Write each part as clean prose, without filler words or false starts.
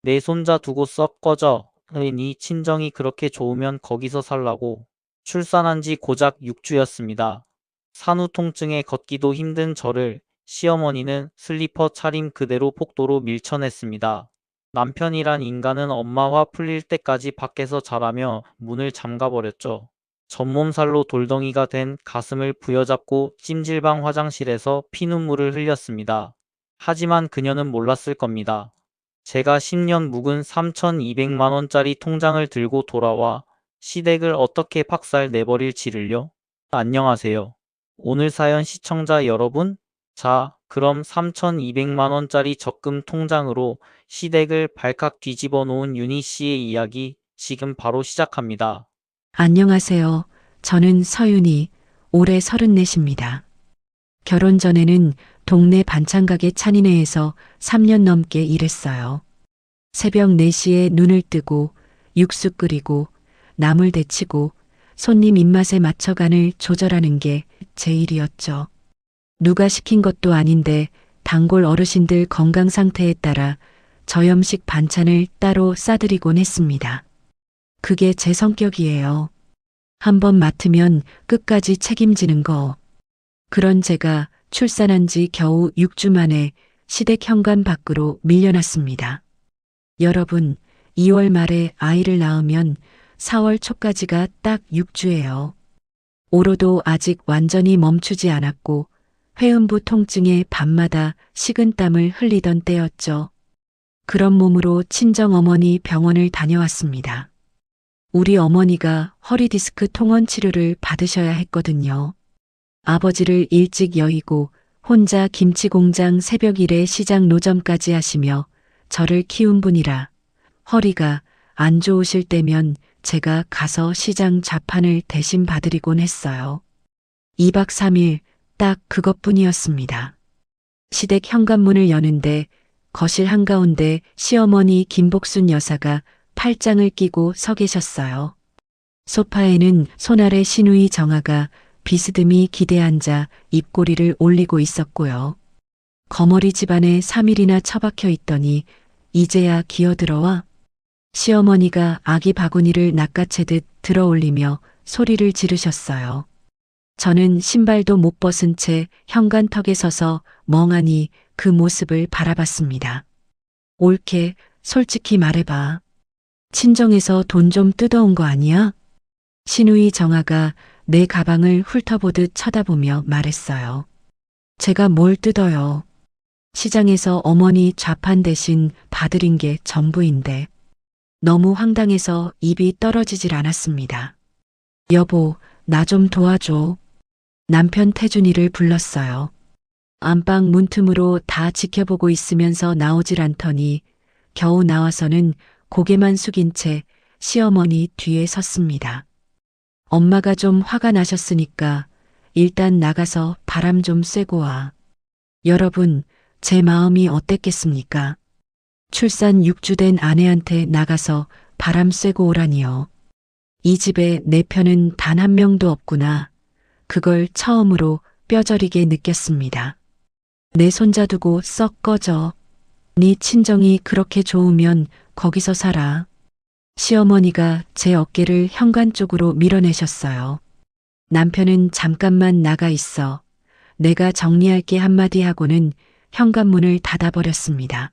내 손자 두고 썩 꺼져. 네 친정이 그렇게 좋으면 거기서 살라고. 출산한 지 고작 6주였습니다. 산후 통증에 걷기도 힘든 저를 시어머니는 슬리퍼 차림 그대로 복도로 밀쳐냈습니다. 남편이란 인간은 엄마 화 풀릴 때까지 밖에서 자라며 문을 잠가버렸죠. 전몸살로 돌덩이가 된 가슴을 부여잡고 찜질방 화장실에서 피눈물을 흘렸습니다. 하지만 그녀는 몰랐을 겁니다. 제가 10년 묵은 3,200만 원짜리 통장을 들고 돌아와 시댁을 어떻게 박살 내버릴지를요. 안녕하세요. 오늘 사연 시청자 여러분, 자, 그럼 3,200만 원짜리 적금 통장으로 시댁을 발칵 뒤집어 놓은 윤희 씨의 이야기 지금 바로 시작합니다. 안녕하세요. 저는 서윤이, 올해 34입니다. 결혼 전에는 동네 반찬가게 찬이네에서 3년 넘게 일했어요. 새벽 4시에 눈을 뜨고 육수 끓이고 나물 데치고 손님 입맛에 맞춰 간을 조절하는 게 제 일이었죠. 누가 시킨 것도 아닌데 단골 어르신들 건강 상태에 따라 저염식 반찬을 따로 싸드리곤 했습니다. 그게 제 성격이에요. 한번 맡으면 끝까지 책임지는 거. 그런 제가 출산한 지 겨우 6주 만에 시댁 현관 밖으로 밀려났습니다. 여러분, 2월 말에 아이를 낳으면 4월 초까지가 딱 6주예요. 오로도 아직 완전히 멈추지 않았고 회음부 통증에 밤마다 식은땀을 흘리던 때였죠. 그런 몸으로 친정어머니 병원을 다녀왔습니다. 우리 어머니가 허리 디스크 통원 치료를 받으셔야 했거든요. 아버지를 일찍 여의고 혼자 김치 공장 새벽 일에 시장 노점까지 하시며 저를 키운 분이라 허리가 안 좋으실 때면 제가 가서 시장 좌판을 대신 봐드리곤 했어요. 2박 3일 딱 그것뿐이었습니다. 시댁 현관문을 여는데 거실 한가운데 시어머니 김복순 여사가 팔짱을 끼고 서 계셨어요. 소파에는 손아래 시누이 정아가 비스듬히 기대앉아 입꼬리를 올리고 있었고요. 거머리 집안에 3일이나 처박혀 있더니 이제야 기어들어와 시어머니가 아기 바구니를 낚아채듯 들어올리며 소리를 지르셨어요. 저는 신발도 못 벗은 채 현관턱에 서서 멍하니 그 모습을 바라봤습니다. 옳게 솔직히 말해봐. 친정에서 돈 좀 뜯어온 거 아니야? 시누이 정아가 내 가방을 훑어보듯 쳐다보며 말했어요. 제가 뭘 뜯어요. 시장에서 어머니 좌판 대신 봐드린 게 전부인데. 너무 황당해서 입이 떨어지질 않았습니다. 여보, 나 좀 도와줘. 남편 태준이를 불렀어요. 안방 문틈으로 다 지켜보고 있으면서 나오질 않더니 겨우 나와서는 고개만 숙인 채 시어머니 뒤에 섰습니다. 엄마가 좀 화가 나셨으니까 일단 나가서 바람 좀 쐬고 와. 여러분, 제 마음이 어땠겠습니까? 출산 6주 된 아내한테 나가서 바람 쐬고 오라니요. 이 집에 내 편은 단 한 명도 없구나. 그걸 처음으로 뼈저리게 느꼈습니다. 내 손자 두고 썩 꺼져. 네 친정이 그렇게 좋으면 거기서 살아. 시어머니가 제 어깨를 현관 쪽으로 밀어내셨어요. 남편은 잠깐만 나가 있어. 내가 정리할게 한마디 하고는 현관문을 닫아버렸습니다.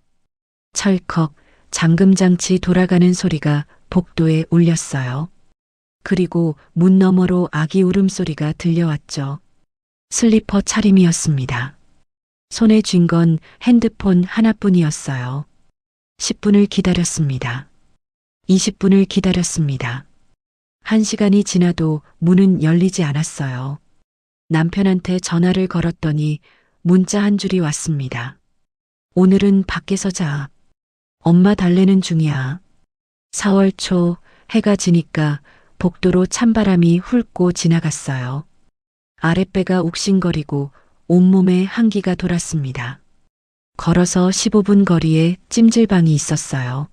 철컥 잠금장치 돌아가는 소리가 복도에 울렸어요. 그리고 문 너머로 아기 울음소리가 들려왔죠. 슬리퍼 차림이었습니다. 손에 쥔 건 핸드폰 하나뿐이었어요. 10분을 기다렸습니다. 20분을 기다렸습니다. 1시간이 지나도 문은 열리지 않았어요. 남편한테 전화를 걸었더니 문자 한 줄이 왔습니다. 오늘은 밖에서 자. 엄마 달래는 중이야. 4월 초 해가 지니까 복도로 찬바람이 훑고 지나갔어요. 아랫배가 욱신거리고 온몸에 한기가 돌았습니다. 걸어서 15분 거리에 찜질방이 있었어요.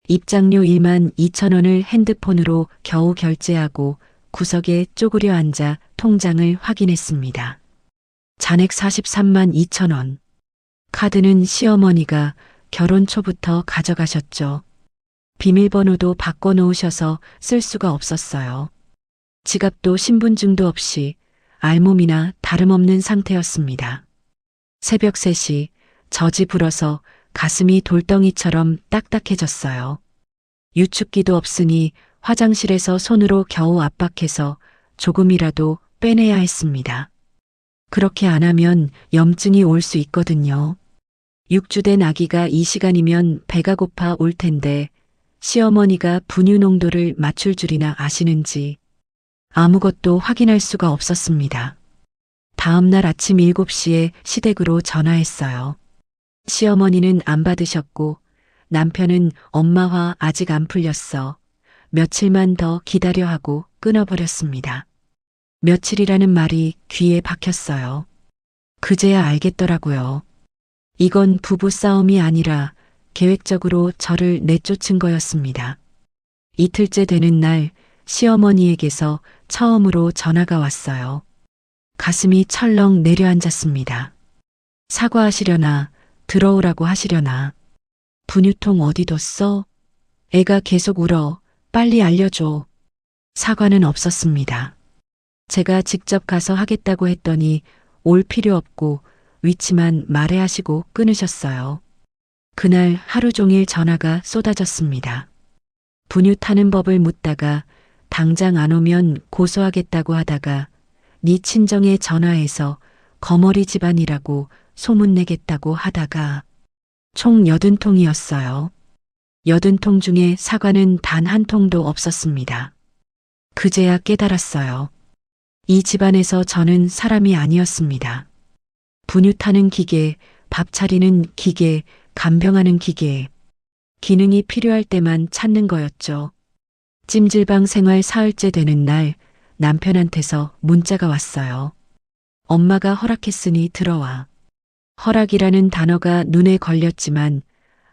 입장료 12,000원을 핸드폰으로 겨우 결제하고 구석에 쪼그려 앉아 통장을 확인했습니다. 잔액 43만 2천 원. 카드는 시어머니가 결혼 초부터 가져가셨죠. 비밀번호도 바꿔놓으셔서 쓸 수가 없었어요. 지갑도 신분증도 없이 알몸이나 다름없는 상태였습니다. 새벽 3시 젖이 불어서 가슴이 돌덩이처럼 딱딱해졌어요. 유축기도 없으니 화장실에서 손으로 겨우 압박해서 조금이라도 빼내야 했습니다. 그렇게 안 하면 염증이 올 수 있거든요. 6주 된 아기가 이 시간이면 배가 고파 올 텐데 시어머니가 분유 농도를 맞출 줄이나 아시는지 아무것도 확인할 수가 없었습니다. 다음 날 아침 7시에 시댁으로 전화했어요. 시어머니는 안 받으셨고 남편은 엄마 화 아직 안 풀렸어. 며칠만 더 기다려 하고 끊어버렸습니다. 며칠이라는 말이 귀에 박혔어요. 그제야 알겠더라고요. 이건 부부싸움이 아니라 계획적으로 저를 내쫓은 거였습니다. 이틀째 되는 날 시어머니에게서 처음으로 전화가 왔어요. 가슴이 철렁 내려앉았습니다. 사과하시려나 들어오라고 하시려나. 분유통 어디 뒀어? 애가 계속 울어. 빨리 알려줘. 사과는 없었습니다. 제가 직접 가서 하겠다고 했더니 올 필요 없고 위치만 말해하시고 끊으셨어요. 그날 하루 종일 전화가 쏟아졌습니다. 분유 타는 법을 묻다가 당장 안 오면 고소하겠다고 하다가 네 친정에 전화해서 거머리 집안이라고 소문내겠다고 하다가 총 80통이었어요. 80통 중에 사과는 단 한 통도 없었습니다. 그제야 깨달았어요. 이 집안에서 저는 사람이 아니었습니다. 분유 타는 기계, 밥 차리는 기계, 간병하는 기계. 기능이 필요할 때만 찾는 거였죠. 찜질방 생활 사흘째 되는 날 남편한테서 문자가 왔어요. 엄마가 허락했으니 들어와. 허락이라는 단어가 눈에 걸렸지만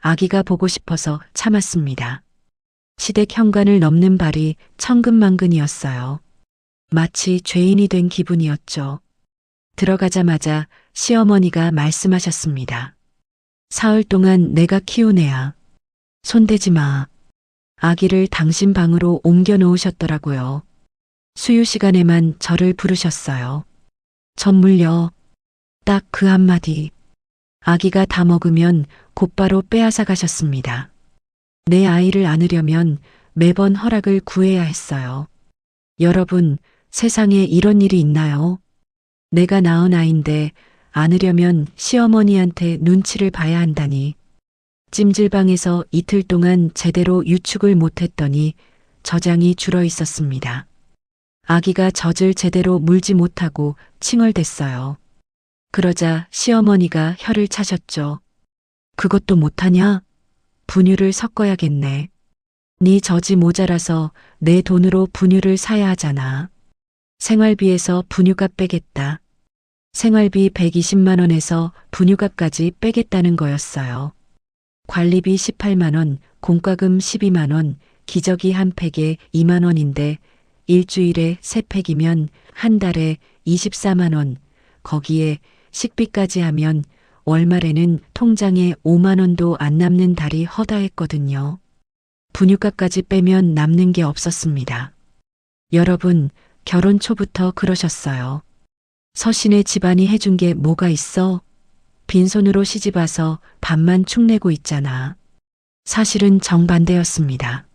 아기가 보고 싶어서 참았습니다. 시댁 현관을 넘는 발이 천근만근이었어요. 마치 죄인이 된 기분이었죠. 들어가자마자 시어머니가 말씀하셨습니다. 사흘 동안 내가 키운 애야. 손대지 마. 아기를 당신 방으로 옮겨 놓으셨더라고요. 수유 시간에만 저를 부르셨어요. 전 물려. 딱 그 한마디. 아기가 다 먹으면 곧바로 빼앗아 가셨습니다. 내 아이를 안으려면 매번 허락을 구해야 했어요. 여러분, 세상에 이런 일이 있나요? 내가 낳은 아이인데 안으려면 시어머니한테 눈치를 봐야 한다니. 찜질방에서 이틀 동안 제대로 유축을 못했더니 저장이 줄어 있었습니다. 아기가 젖을 제대로 물지 못하고 칭얼댔어요. 그러자 시어머니가 혀를 차셨죠. 그것도 못하냐? 분유를 섞어야겠네. 네 젖이 모자라서 내 돈으로 분유를 사야 하잖아. 생활비에서 분유값 빼겠다. 생활비 120만 원에서 분유값까지 빼겠다는 거였어요. 관리비 18만 원, 공과금 12만 원, 기저귀 한 팩에 2만 원인데 일주일에 3팩이면 한 달에 24만 원, 거기에 식비까지 하면 월말에는 통장에 5만 원도 안 남는 달이 허다했거든요. 분유값까지 빼면 남는 게 없었습니다. 여러분, 결혼 초부터 그러셨어요. 서신에 집안이 해준 게 뭐가 있어? 빈손으로 시집와서 밥만 축내고 있잖아. 사실은 정반대였습니다.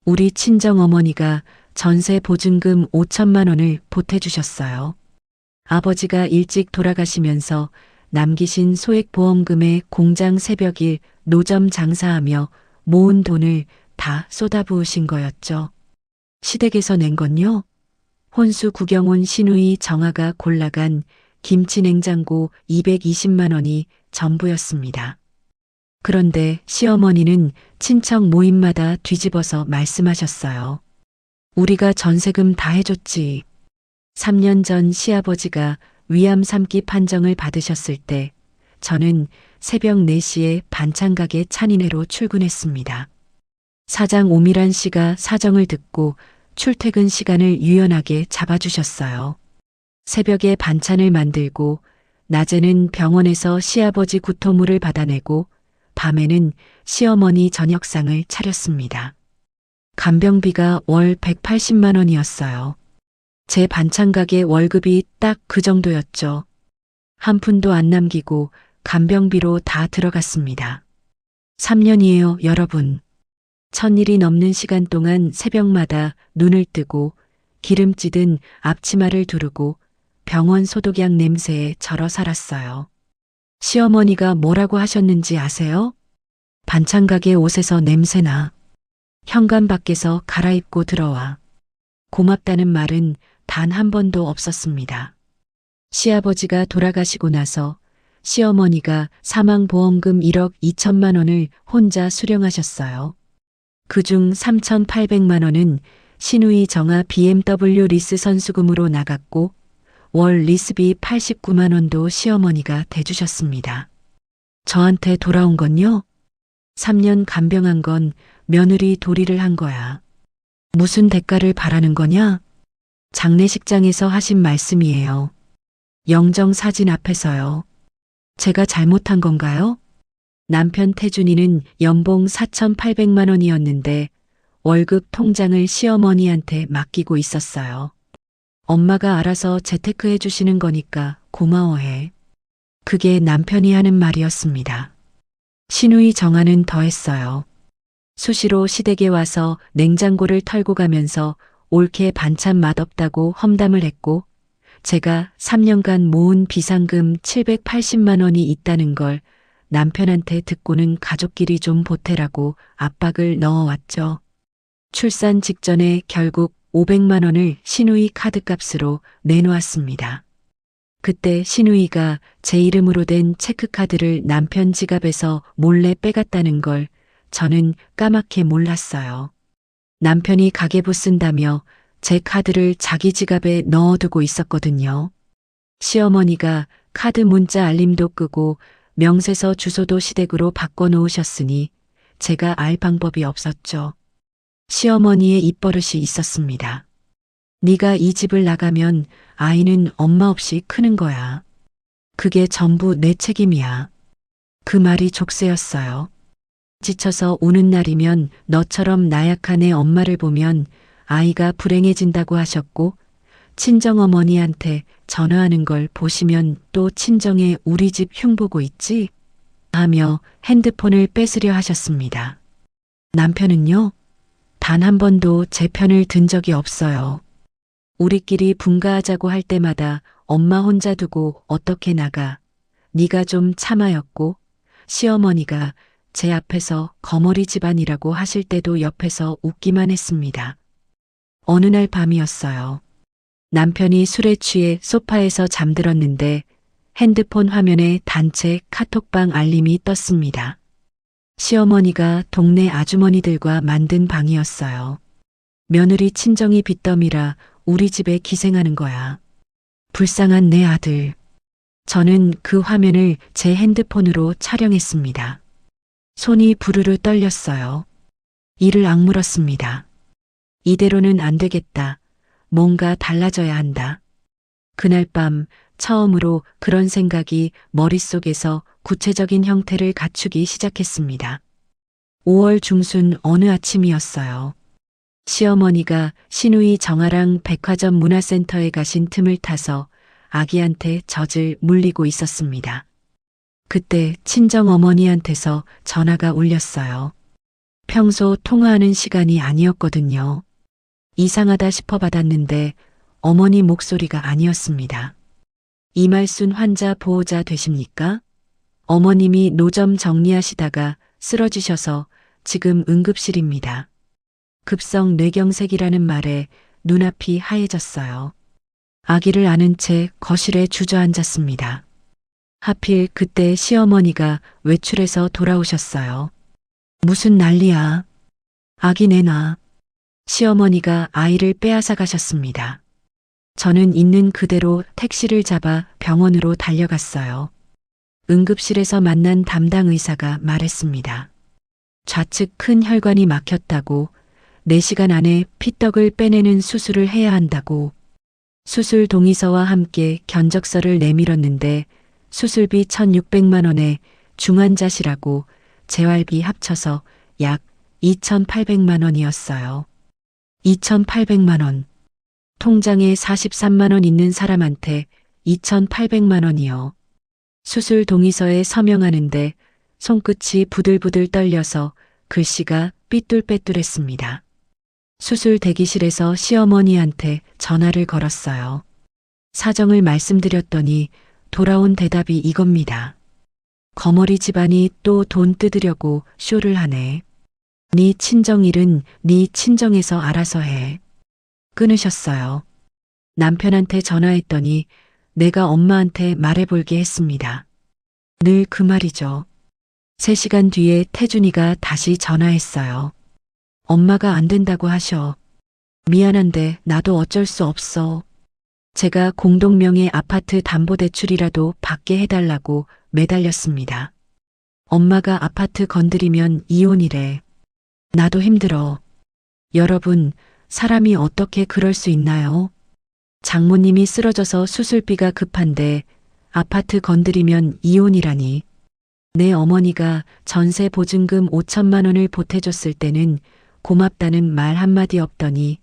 우리 친정어머니가 전세 보증금 5천만 원을 보태주셨어요. 아버지가 일찍 돌아가시면서 남기신 소액보험금에 공장 새벽일 노점 장사하며 모은 돈을 다 쏟아부으신 거였죠. 시댁에서 낸 건요? 혼수 구경 온 시누이 정아가 골라간 김치 냉장고 220만 원이 전부였습니다. 그런데 시어머니는 친척 모임마다 뒤집어서 말씀하셨어요. 우리가 전세금 다 해줬지. 3년 전 시아버지가 위암 3기 판정을 받으셨을 때 저는 새벽 4시에 반찬가게 찬이네로 출근했습니다. 사장 오미란 씨가 사정을 듣고 출퇴근 시간을 유연하게 잡아주셨어요. 새벽에 반찬을 만들고 낮에는 병원에서 시아버지 구토물을 받아내고 밤에는 시어머니 저녁상을 차렸습니다. 간병비가 월 180만 원이었어요. 제 반찬 가게 월급이 딱 그 정도였죠. 한 푼도 안 남기고 간병비로 다 들어갔습니다. 3년이에요, 여러분. 1000일이 넘는 시간 동안 새벽마다 눈을 뜨고 기름찌든 앞치마를 두르고 병원 소독약 냄새에 절어 살았어요. 시어머니가 뭐라고 하셨는지 아세요? 반찬 가게 옷에서 냄새나. 현관 밖에서 갈아입고 들어와. 고맙다는 말은 단 한 번도 없었습니다. 시아버지가 돌아가시고 나서 시어머니가 사망보험금 1억 2천만 원을 혼자 수령하셨어요. 그중 3,800만 원은 시누이 정아 BMW 리스 선수금으로 나갔고 월 리스비 89만 원도 시어머니가 대주셨습니다. 저한테 돌아온 건요? 3년 간병한 건 며느리 도리를 한 거야. 무슨 대가를 바라는 거냐? 장례식장에서 하신 말씀이에요. 영정 사진 앞에서요. 제가 잘못한 건가요? 남편 태준이는 연봉 4,800만 원이었는데 월급 통장을 시어머니한테 맡기고 있었어요. 엄마가 알아서 재테크해 주시는 거니까 고마워해. 그게 남편이 하는 말이었습니다. 시누이 정아는 더했어요. 수시로 시댁에 와서 냉장고를 털고 가면서 옳게 반찬 맛없다고 험담을 했고 제가 3년간 모은 비상금 780만 원이 있다는 걸 남편한테 듣고는 가족끼리 좀 보태라고 압박을 넣어왔죠. 출산 직전에 결국 500만 원을 시누이 카드값으로 내놓았습니다. 그때 시누이가 제 이름으로 된 체크카드를 남편 지갑에서 몰래 빼갔다는 걸 저는 까맣게 몰랐어요. 남편이 가계부 쓴다며 제 카드를 자기 지갑에 넣어두고 있었거든요. 시어머니가 카드 문자 알림도 끄고 명세서 주소도 시댁으로 바꿔놓으셨으니 제가 알 방법이 없었죠. 시어머니의 입버릇이 있었습니다. 네가 이 집을 나가면 아이는 엄마 없이 크는 거야. 그게 전부 내 책임이야. 그 말이 족쇄였어요. 지쳐서 우는 날이면 너처럼 나약한 애 엄마를 보면 아이가 불행해진다고 하셨고 친정어머니한테 전화하는 걸 보시면 또 친정에 우리 집 흉보고 있지? 하며 핸드폰을 뺏으려 하셨습니다. 남편은요? 단 한 번도 제 편을 든 적이 없어요. 우리끼리 분가하자고 할 때마다 엄마 혼자 두고 어떻게 나가? 네가 좀 참아였고 시어머니가 제 앞에서 거머리 집안이라고 하실 때도 옆에서 웃기만 했습니다. 어느 날 밤이었어요. 남편이 술에 취해 소파에서 잠들었는데 핸드폰 화면에 단체 카톡방 알림이 떴습니다. 시어머니가 동네 아주머니들과 만든 방이었어요. 며느리 친정이 빚더미라 우리 집에 기생하는 거야. 불쌍한 내 아들. 저는 그 화면을 제 핸드폰으로 촬영했습니다. 손이 부르르 떨렸어요. 이를 악물었습니다. 이대로는 안 되겠다. 뭔가 달라져야 한다. 그날 밤 처음으로 그런 생각이 머릿속에서 구체적인 형태를 갖추기 시작했습니다. 5월 중순 어느 아침이었어요. 시어머니가 시누이 정아랑 백화점 문화센터에 가신 틈을 타서 아기한테 젖을 물리고 있었습니다. 그때 친정어머니한테서 전화가 울렸어요. 평소 통화하는 시간이 아니었거든요. 이상하다 싶어 받았는데 어머니 목소리가 아니었습니다. 이말순 환자 보호자 되십니까? 어머님이 노점 정리하시다가 쓰러지셔서 지금 응급실입니다. 급성 뇌경색이라는 말에 눈앞이 하얘졌어요. 아기를 안은 채 거실에 주저앉았습니다. 하필 그때 시어머니가 외출해서 돌아오셨어요. 무슨 난리야. 아기 내놔. 시어머니가 아이를 빼앗아 가셨습니다. 저는 있는 그대로 택시를 잡아 병원으로 달려갔어요. 응급실에서 만난 담당 의사가 말했습니다. 좌측 큰 혈관이 막혔다고 4시간 안에 피떡을 빼내는 수술을 해야 한다고. 수술 동의서와 함께 견적서를 내밀었는데 수술비 1,600만 원에 중환자시라고 재활비 합쳐서 약 2,800만 원이었어요. 2,800만 원. 통장에 43만 원 있는 사람한테 2,800만 원이요. 수술 동의서에 서명하는데 손끝이 부들부들 떨려서 글씨가 삐뚤빼뚤했습니다. 수술 대기실에서 시어머니한테 전화를 걸었어요. 사정을 말씀드렸더니 돌아온 대답이 이겁니다. 거머리 집안이 또 돈 뜯으려고 쇼를 하네. 네 친정일은 네 친정에서 알아서 해. 끊으셨어요. 남편한테 전화했더니 내가 엄마한테 말해볼게 했습니다. 늘 그 말이죠. 3시간 뒤에 태준이가 다시 전화했어요. 엄마가 안 된다고 하셔. 미안한데 나도 어쩔 수 없어. 제가 공동명의 아파트 담보대출이라도 받게 해달라고 매달렸습니다. 엄마가 아파트 건드리면 이혼이래. 나도 힘들어. 여러분, 사람이 어떻게 그럴 수 있나요? 장모님이 쓰러져서 수술비가 급한데 아파트 건드리면 이혼이라니. 내 어머니가 전세 보증금 5천만 원을 보태줬을 때는 고맙다는 말 한마디 없더니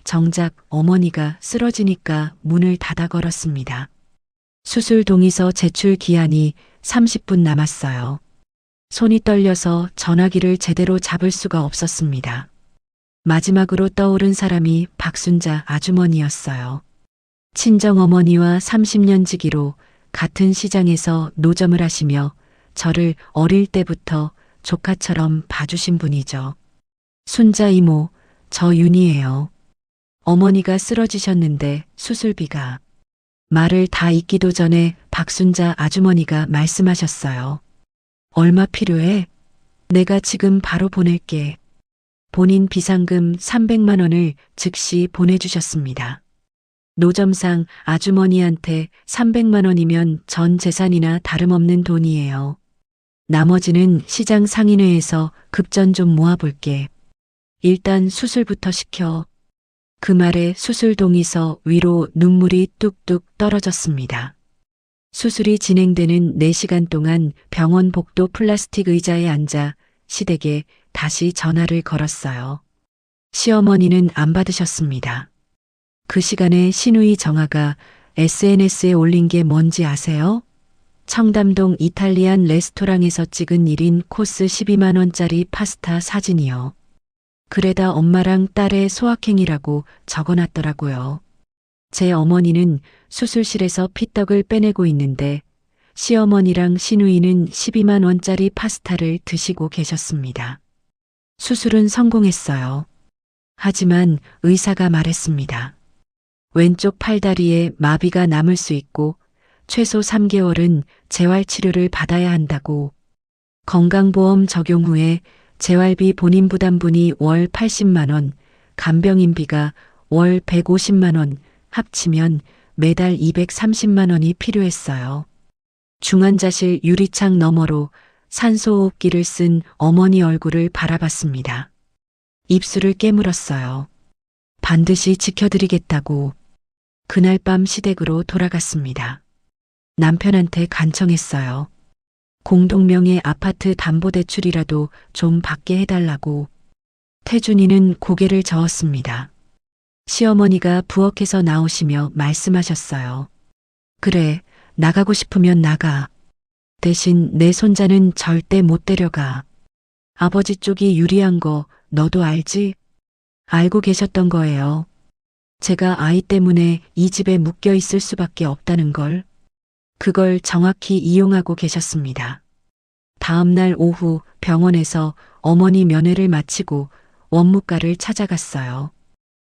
정작 어머니가 쓰러지니까 문을 닫아 걸었습니다. 수술 동의서 제출 기한이 30분 남았어요. 손이 떨려서 전화기를 제대로 잡을 수가 없었습니다. 마지막으로 떠오른 사람이 박순자 아주머니였어요. 친정어머니와 30년 지기로 같은 시장에서 노점을 하시며 저를 어릴 때부터 조카처럼 봐주신 분이죠. 순자 이모, 저 윤이에요. 어머니가 쓰러지셨는데 수술비가. 말을 다 잇기도 전에 박순자 아주머니가 말씀하셨어요. 얼마 필요해? 내가 지금 바로 보낼게. 본인 비상금 300만 원을 즉시 보내주셨습니다. 노점상 아주머니한테 300만 원이면 전 재산이나 다름없는 돈이에요. 나머지는 시장 상인회에서 급전 좀 모아볼게. 일단 수술부터 시켜. 그 말에 수술 동의서 위로 눈물이 뚝뚝 떨어졌습니다. 수술이 진행되는 4시간 동안 병원 복도 플라스틱 의자에 앉아 시댁에 다시 전화를 걸었어요. 시어머니는 안 받으셨습니다. 그 시간에 시누이 정아가 SNS에 올린 게 뭔지 아세요? 청담동 이탈리안 레스토랑에서 찍은 1인 코스 12만 원짜리 파스타 사진이요. 그래다 엄마랑 딸의 소확행이라고 적어놨더라고요. 제 어머니는 수술실에서 피떡을 빼내고 있는데 시어머니랑 시누이는 12만 원짜리 파스타를 드시고 계셨습니다. 수술은 성공했어요. 하지만 의사가 말했습니다. 왼쪽 팔다리에 마비가 남을 수 있고 최소 3개월은 재활치료를 받아야 한다고. 건강보험 적용 후에 재활비 본인 부담분이 월 80만 원, 간병인비가 월 150만 원, 합치면 매달 230만 원이 필요했어요. 중환자실 유리창 너머로 산소호흡기를 쓴 어머니 얼굴을 바라봤습니다. 입술을 깨물었어요. 반드시 지켜드리겠다고. 그날 밤 시댁으로 돌아갔습니다. 남편한테 간청했어요. 공동명의 아파트 담보대출이라도 좀 받게 해달라고. 태준이는 고개를 저었습니다. 시어머니가 부엌에서 나오시며 말씀하셨어요. 그래, 나가고 싶으면 나가. 대신 내 손자는 절대 못 데려가. 아버지 쪽이 유리한 거 너도 알지? 알고 계셨던 거예요. 제가 아이 때문에 이 집에 묶여 있을 수밖에 없다는 걸. 그걸 정확히 이용하고 계셨습니다. 다음 날 오후 병원에서 어머니 면회를 마치고 원무과를 찾아갔어요.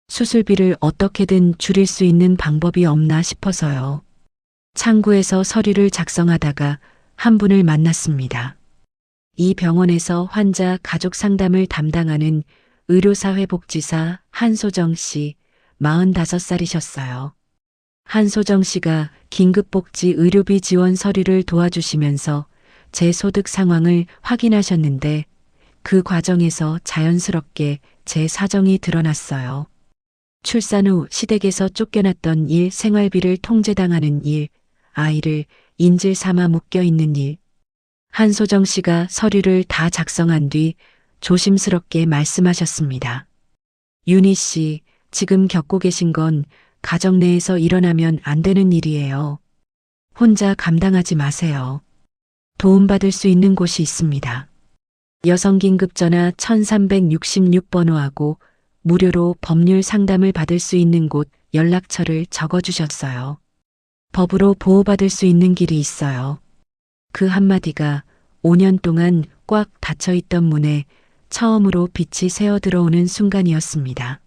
수술비를 어떻게든 줄일 수 있는 방법이 없나 싶어서요. 창구에서 서류를 작성하다가 한 분을 만났습니다. 이 병원에서 환자 가족 상담을 담당하는 의료사회복지사 한소정 씨, 45살이셨어요. 한소정 씨가 긴급복지 의료비 지원 서류를 도와주시면서 제 소득 상황을 확인하셨는데 그 과정에서 자연스럽게 제 사정이 드러났어요. 출산 후 시댁에서 쫓겨났던 일, 생활비를 통제당하는 일, 아이를 인질 삼아 묶여 있는 일. 한소정 씨가 서류를 다 작성한 뒤 조심스럽게 말씀하셨습니다. 윤희 씨, 지금 겪고 계신 건 가정 내에서 일어나면 안 되는 일이에요. 혼자 감당하지 마세요. 도움받을 수 있는 곳이 있습니다. 여성긴급전화 1366번호하고 무료로 법률 상담을 받을 수 있는 곳 연락처를 적어주셨어요. 법으로 보호받을 수 있는 길이 있어요. 그 한마디가 5년 동안 꽉 닫혀있던 문에 처음으로 빛이 새어 들어오는 순간이었습니다.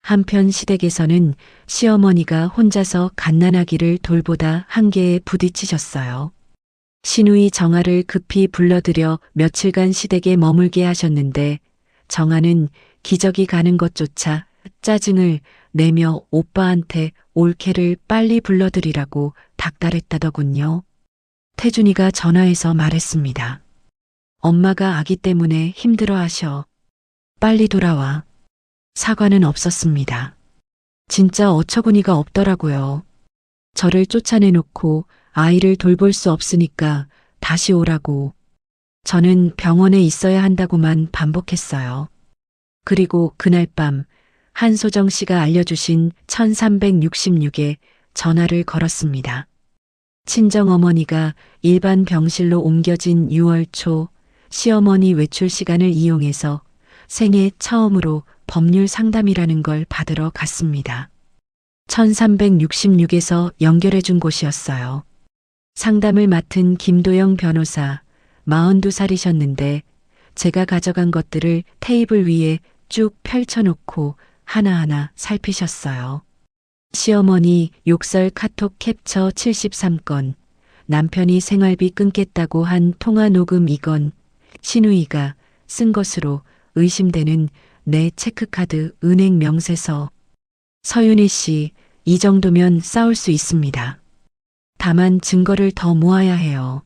한편 시댁에서는 시어머니가 혼자서 갓난아기를 돌보다 한계에 부딪히셨어요. 시누이 정아를 급히 불러들여 며칠간 시댁에 머물게 하셨는데 정아는 기저귀 가는 것조차 짜증을 내며 오빠한테 올케를 빨리 불러들이라고 닥달했다더군요. 태준이가 전화해서 말했습니다. 엄마가 아기 때문에 힘들어 하셔. 빨리 돌아와. 사과는 없었습니다. 진짜 어처구니가 없더라고요. 저를 쫓아내놓고 아이를 돌볼 수 없으니까 다시 오라고. 저는 병원에 있어야 한다고만 반복했어요. 그리고 그날 밤 한소정 씨가 알려주신 1366에 전화를 걸었습니다. 친정어머니가 일반 병실로 옮겨진 6월 초 시어머니 외출 시간을 이용해서 생애 처음으로 법률 상담이라는 걸 받으러 갔습니다. 1366에서 연결해 준 곳이었어요. 상담을 맡은 김도영 변호사, 42살이셨는데 제가 가져간 것들을 테이블 위에 쭉 펼쳐놓고 하나하나 살피셨어요. 시어머니 욕설 카톡 캡처 73건, 남편이 생활비 끊겠다고 한 통화 녹음 2건, 시누이가 쓴 것으로 의심되는 내 체크카드 은행 명세서. 서윤희 씨, 이 정도면 싸울 수 있습니다. 다만 증거를 더 모아야 해요.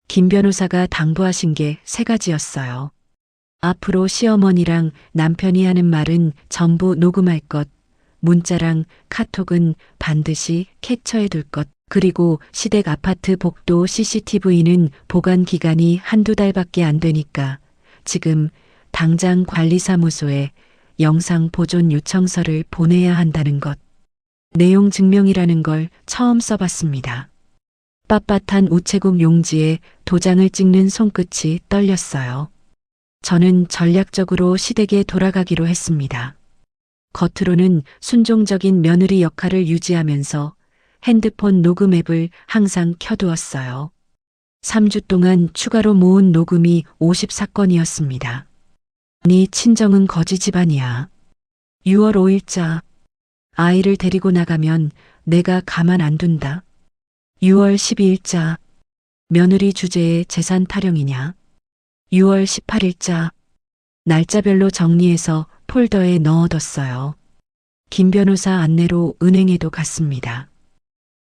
김 변호사가 당부하신 게 3가지였어요. 앞으로 시어머니랑 남편이 하는 말은 전부 녹음할 것, 문자랑 카톡은 반드시 캡처해 둘 것, 그리고 시댁 아파트 복도 CCTV는 보관 기간이 1~2달밖에 안 되니까 지금 당장 관리사무소에 영상 보존 요청서를 보내야 한다는 것. 내용 증명이라는 걸 처음 써봤습니다. 빳빳한 우체국 용지에 도장을 찍는 손끝이 떨렸어요. 저는 전략적으로 시댁에 돌아가기로 했습니다. 겉으로는 순종적인 며느리 역할을 유지하면서 핸드폰 녹음 앱을 항상 켜두었어요. 3주 동안 추가로 모은 녹음이 54건이었습니다. 네 친정은 거지 집안이야. 6월 5일자. 아이를 데리고 나가면 내가 가만 안 둔다. 6월 12일자. 며느리 주제에 재산 타령이냐. 6월 18일자. 날짜별로 정리해서 폴더에 넣어뒀어요. 김 변호사 안내로 은행에도 갔습니다.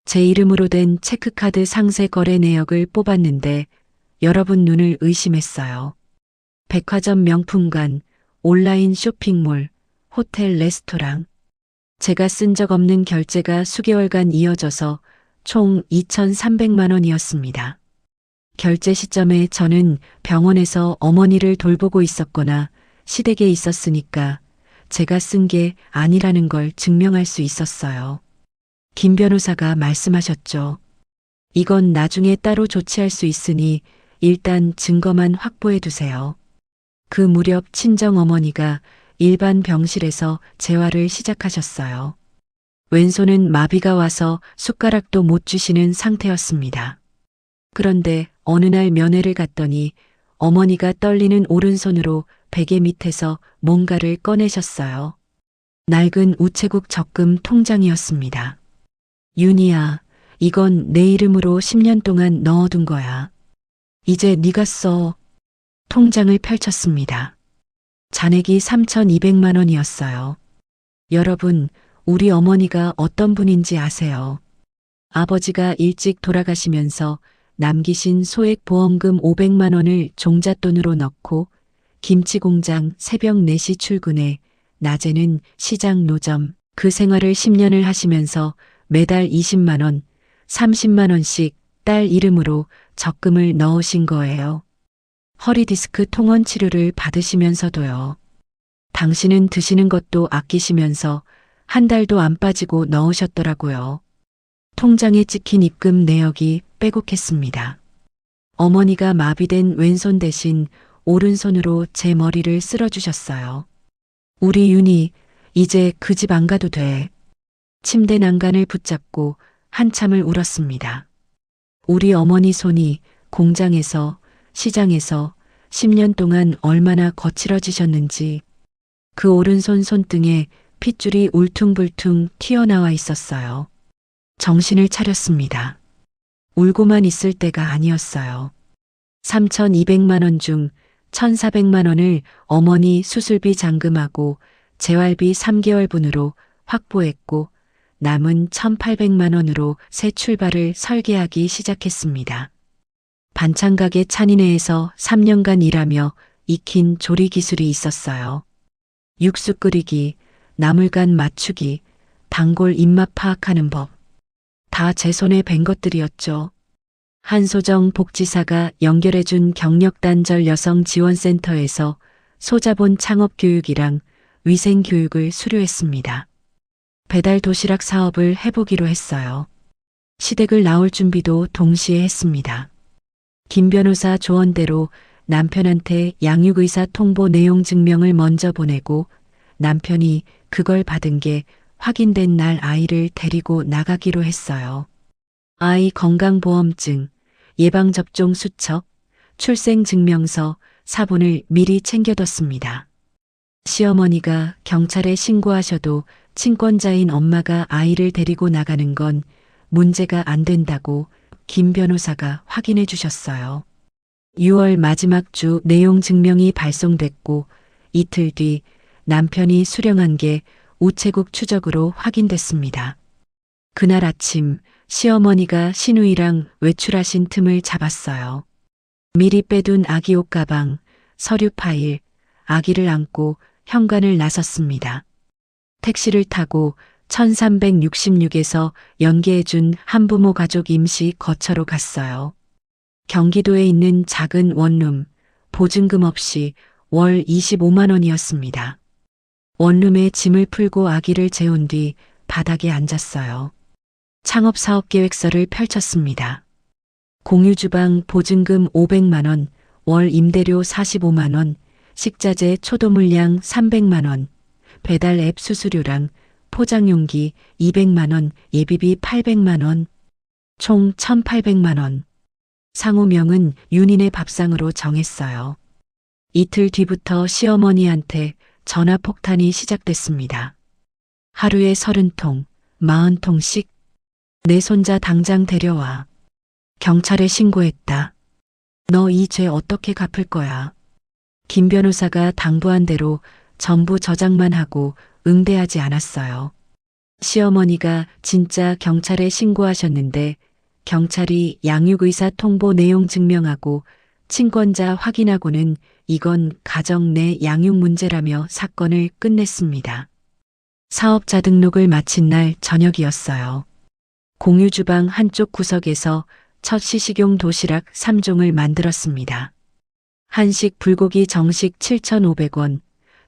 제 이름으로 된 체크카드 상세 거래 내역을 뽑았는데 여러분 눈을 의심했어요. 백화점 명품관, 온라인 쇼핑몰, 호텔 레스토랑. 제가 쓴 적 없는 결제가 수개월간 이어져서 총 2,300만 원이었습니다. 결제 시점에 저는 병원에서 어머니를 돌보고 있었거나 시댁에 있었으니까 제가 쓴 게 아니라는 걸 증명할 수 있었어요. 김 변호사가 말씀하셨죠. 이건 나중에 따로 조치할 수 있으니 일단 증거만 확보해 두세요. 그 무렵 친정어머니가 일반 병실에서 재활을 시작하셨어요. 왼손은 마비가 와서 숟가락도 못 쥐시는 상태였습니다. 그런데 어느 날 면회를 갔더니 어머니가 떨리는 오른손으로 베개 밑에서 뭔가를 꺼내셨어요. 낡은 우체국 적금 통장이었습니다. 윤희야, 이건 내 이름으로 10년 동안 넣어둔 거야. 이제 네가 써. 통장을 펼쳤습니다. 잔액이 3,200만 원이었어요. 여러분, 우리 어머니가 어떤 분인지 아세요? 아버지가 일찍 돌아가시면서 남기신 소액 보험금 500만 원을 종잣돈으로 넣고 김치 공장 새벽 4시 출근해 낮에는 시장 노점 그 생활을 10년을 하시면서 매달 20만 원, 30만 원씩 딸 이름으로 적금을 넣으신 거예요. 허리디스크 통원 치료를 받으시면서도요. 당신은 드시는 것도 아끼시면서 한 달도 안 빠지고 넣으셨더라고요. 통장에 찍힌 입금 내역이 빼곡했습니다. 어머니가 마비된 왼손 대신 오른손으로 제 머리를 쓸어주셨어요. 우리 윤희, 이제 그 집 안 가도 돼. 침대 난간을 붙잡고 한참을 울었습니다. 우리 어머니 손이 공장에서, 시장에서 10년 동안 얼마나 거칠어지셨는지 그 오른손 손등에 핏줄이 울퉁불퉁 튀어나와 있었어요. 정신을 차렸습니다. 울고만 있을 때가 아니었어요. 3,200만 원 중 1,400만 원을 어머니 수술비 잔금하고 재활비 3개월분으로 확보했고 남은 1,800만 원으로 새 출발을 설계하기 시작했습니다. 반찬가게 찬이네에서 3년간 일하며 익힌 조리 기술이 있었어요. 육수 끓이기, 나물간 맞추기, 단골 입맛 파악하는 법. 다 제 손에 뵌 것들이었죠. 한소정 복지사가 연결해준 경력단절 여성지원센터에서 소자본 창업교육이랑 위생교육을 수료했습니다. 배달 도시락 사업을 해보기로 했어요. 시댁을 나올 준비도 동시에 했습니다. 김 변호사 조언대로 남편한테 양육의사 통보 내용 증명을 먼저 보내고 남편이 그걸 받은 게 확인된 날 아이를 데리고 나가기로 했어요. 아이 건강보험증, 예방접종 수첩, 출생증명서, 사본을 미리 챙겨뒀습니다. 시어머니가 경찰에 신고하셔도 친권자인 엄마가 아이를 데리고 나가는 건 문제가 안 된다고 김 변호사가 확인해 주셨어요. 6월 마지막 주 내용 증명이 발송됐고 이틀 뒤 남편이 수령한 게 우체국 추적으로 확인됐습니다. 그날 아침 시어머니가 신우이랑 외출하신 틈을 잡았어요. 미리 빼둔 아기 옷 가방, 서류 파일, 아기를 안고 현관을 나섰습니다. 택시를 타고 1366에서 연계해준 한부모 가족 임시 거처로 갔어요. 경기도에 있는 작은 원룸, 보증금 없이 월 25만 원이었습니다. 원룸에 짐을 풀고 아기를 재운 뒤 바닥에 앉았어요. 창업사업계획서를 펼쳤습니다. 공유주방 보증금 500만 원, 월 임대료 45만 원, 식자재 초도물량 300만 원, 배달 앱 수수료랑 포장용기 200만 원, 예비비 800만 원, 총 1,800만 원. 상호명은 윤인의 밥상으로 정했어요. 이틀 뒤부터 시어머니한테 전화 폭탄이 시작됐습니다. 하루에 30통, 40통씩. 내 손자 당장 데려와. 경찰에 신고했다. 너 이 죄 어떻게 갚을 거야? 김 변호사가 당부한 대로 전부 저장만 하고 응대하지 않았어요. 시어머니가 진짜 경찰에 신고하셨는데 경찰이 양육의사 통보 내용 증명하고 친권자 확인하고는 이건 가정 내 양육 문제라며 사건을 끝냈습니다. 사업자 등록을 마친 날 저녁이었어요. 공유주방 한쪽 구석에서 첫 시식용 도시락 3종을 만들었습니다. 한식 불고기 정식 7,500원,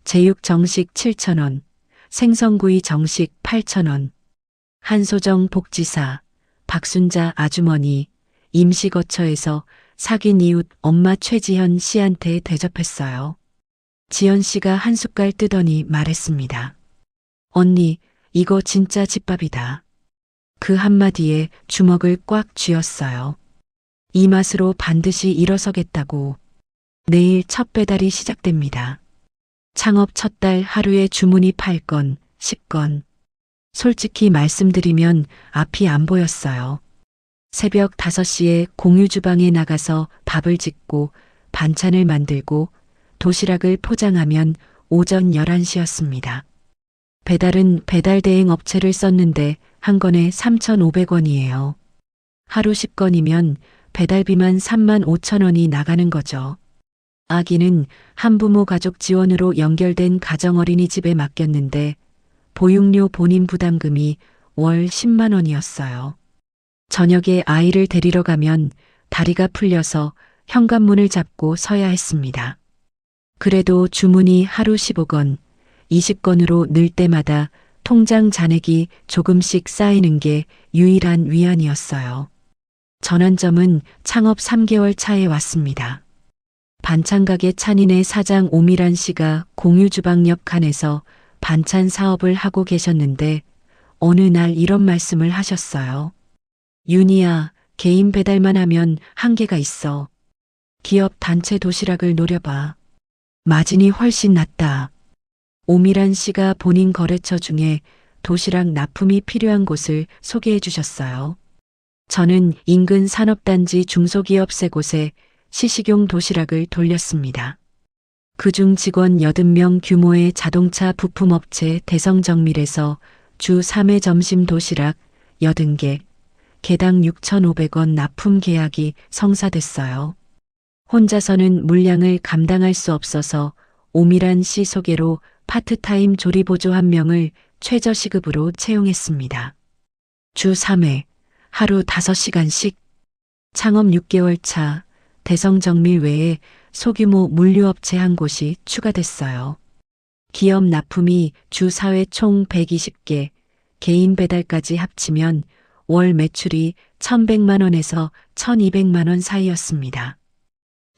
제육 정식 7,000원, 생선구이 정식 8,000원. 한소정 복지사, 박순자 아주머니, 임시거처에서 사귄 이웃 엄마 최지현 씨한테 대접했어요. 지현 씨가 한 숟갈 뜨더니 말했습니다. 언니, 이거 진짜 집밥이다. 그 한마디에 주먹을 꽉 쥐었어요. 이 맛으로 반드시 일어서겠다고. 내일 첫 배달이 시작됩니다. 창업 첫 달 하루에 주문이 8건, 10건. 솔직히 말씀드리면 앞이 안 보였어요. 새벽 5시에 공유주방에 나가서 밥을 짓고 반찬을 만들고 도시락을 포장하면 오전 11시였습니다. 배달은 배달대행 업체를 썼는데 한 건에 3,500원이에요. 하루 10건이면 배달비만 35,000원이 나가는 거죠. 아기는 한부모 가족 지원으로 연결된 가정어린이집에 맡겼는데 보육료 본인 부담금이 월 10만 원이었어요. 저녁에 아이를 데리러 가면 다리가 풀려서 현관문을 잡고 서야 했습니다. 그래도 주문이 하루 15건, 20건으로 늘 때마다 통장 잔액이 조금씩 쌓이는 게 유일한 위안이었어요. 전환점은 창업 3개월 차에 왔습니다. 반찬가게 찬인의 사장 오미란 씨가 공유주방 옆 칸에서 반찬 사업을 하고 계셨는데 어느 날 이런 말씀을 하셨어요. 윤희야, 개인 배달만 하면 한계가 있어. 기업 단체 도시락을 노려봐. 마진이 훨씬 낮다. 오미란 씨가 본인 거래처 중에 도시락 납품이 필요한 곳을 소개해 주셨어요. 저는 인근 산업단지 중소기업 3곳에 시식용 도시락을 돌렸습니다. 그중 직원 80명 규모의 자동차 부품업체 대성정밀에서 주 3회 점심 도시락 80개, 개당 6,500원 납품 계약이 성사됐어요. 혼자서는 물량을 감당할 수 없어서 오미란 씨 소개로 파트타임 조리보조 1명을 최저시급으로 채용했습니다. 주 3회, 하루 5시간씩. 창업 6개월 차, 대성정밀 외에 소규모 물류업체 한 곳이 추가됐어요. 기업 납품이 주 4회 총 120개, 개인 배달까지 합치면 월 매출이 1,100만 원에서 1,200만 원 사이였습니다.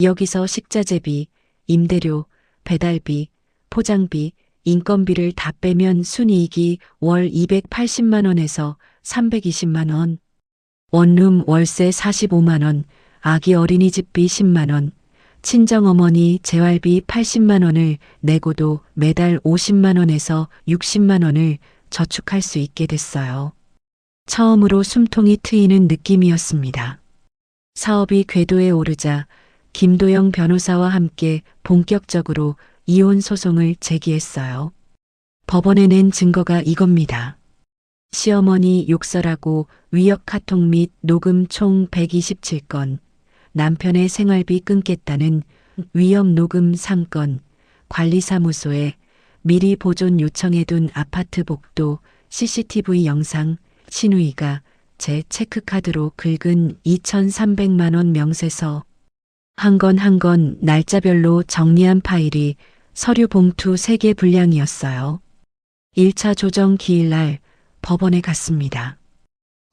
여기서 식자재비, 임대료, 배달비, 포장비, 인건비를 다 빼면 순이익이 월 280만 원에서 320만 원. 원룸 월세 45만 원, 아기 어린이집비 10만 원, 친정어머니 재활비 80만 원을 내고도 매달 50만 원에서 60만 원을 저축할 수 있게 됐어요. 처음으로 숨통이 트이는 느낌이었습니다. 사업이 궤도에 오르자 김도영 변호사와 함께 본격적으로 이혼 소송을 제기했어요. 법원에 낸 증거가 이겁니다. 시어머니 욕설하고 위협 카톡 및 녹음 총 127건, 남편의 생활비 끊겠다는 위협 녹음 3건, 관리사무소에 미리 보존 요청해둔 아파트 복도 CCTV 영상, 신우이가 제 체크카드로 긁은 2,300만 원 명세서, 한 건 한 건 날짜별로 정리한 파일이 서류 봉투 3개 분량이었어요. 1차 조정 기일날 법원에 갔습니다.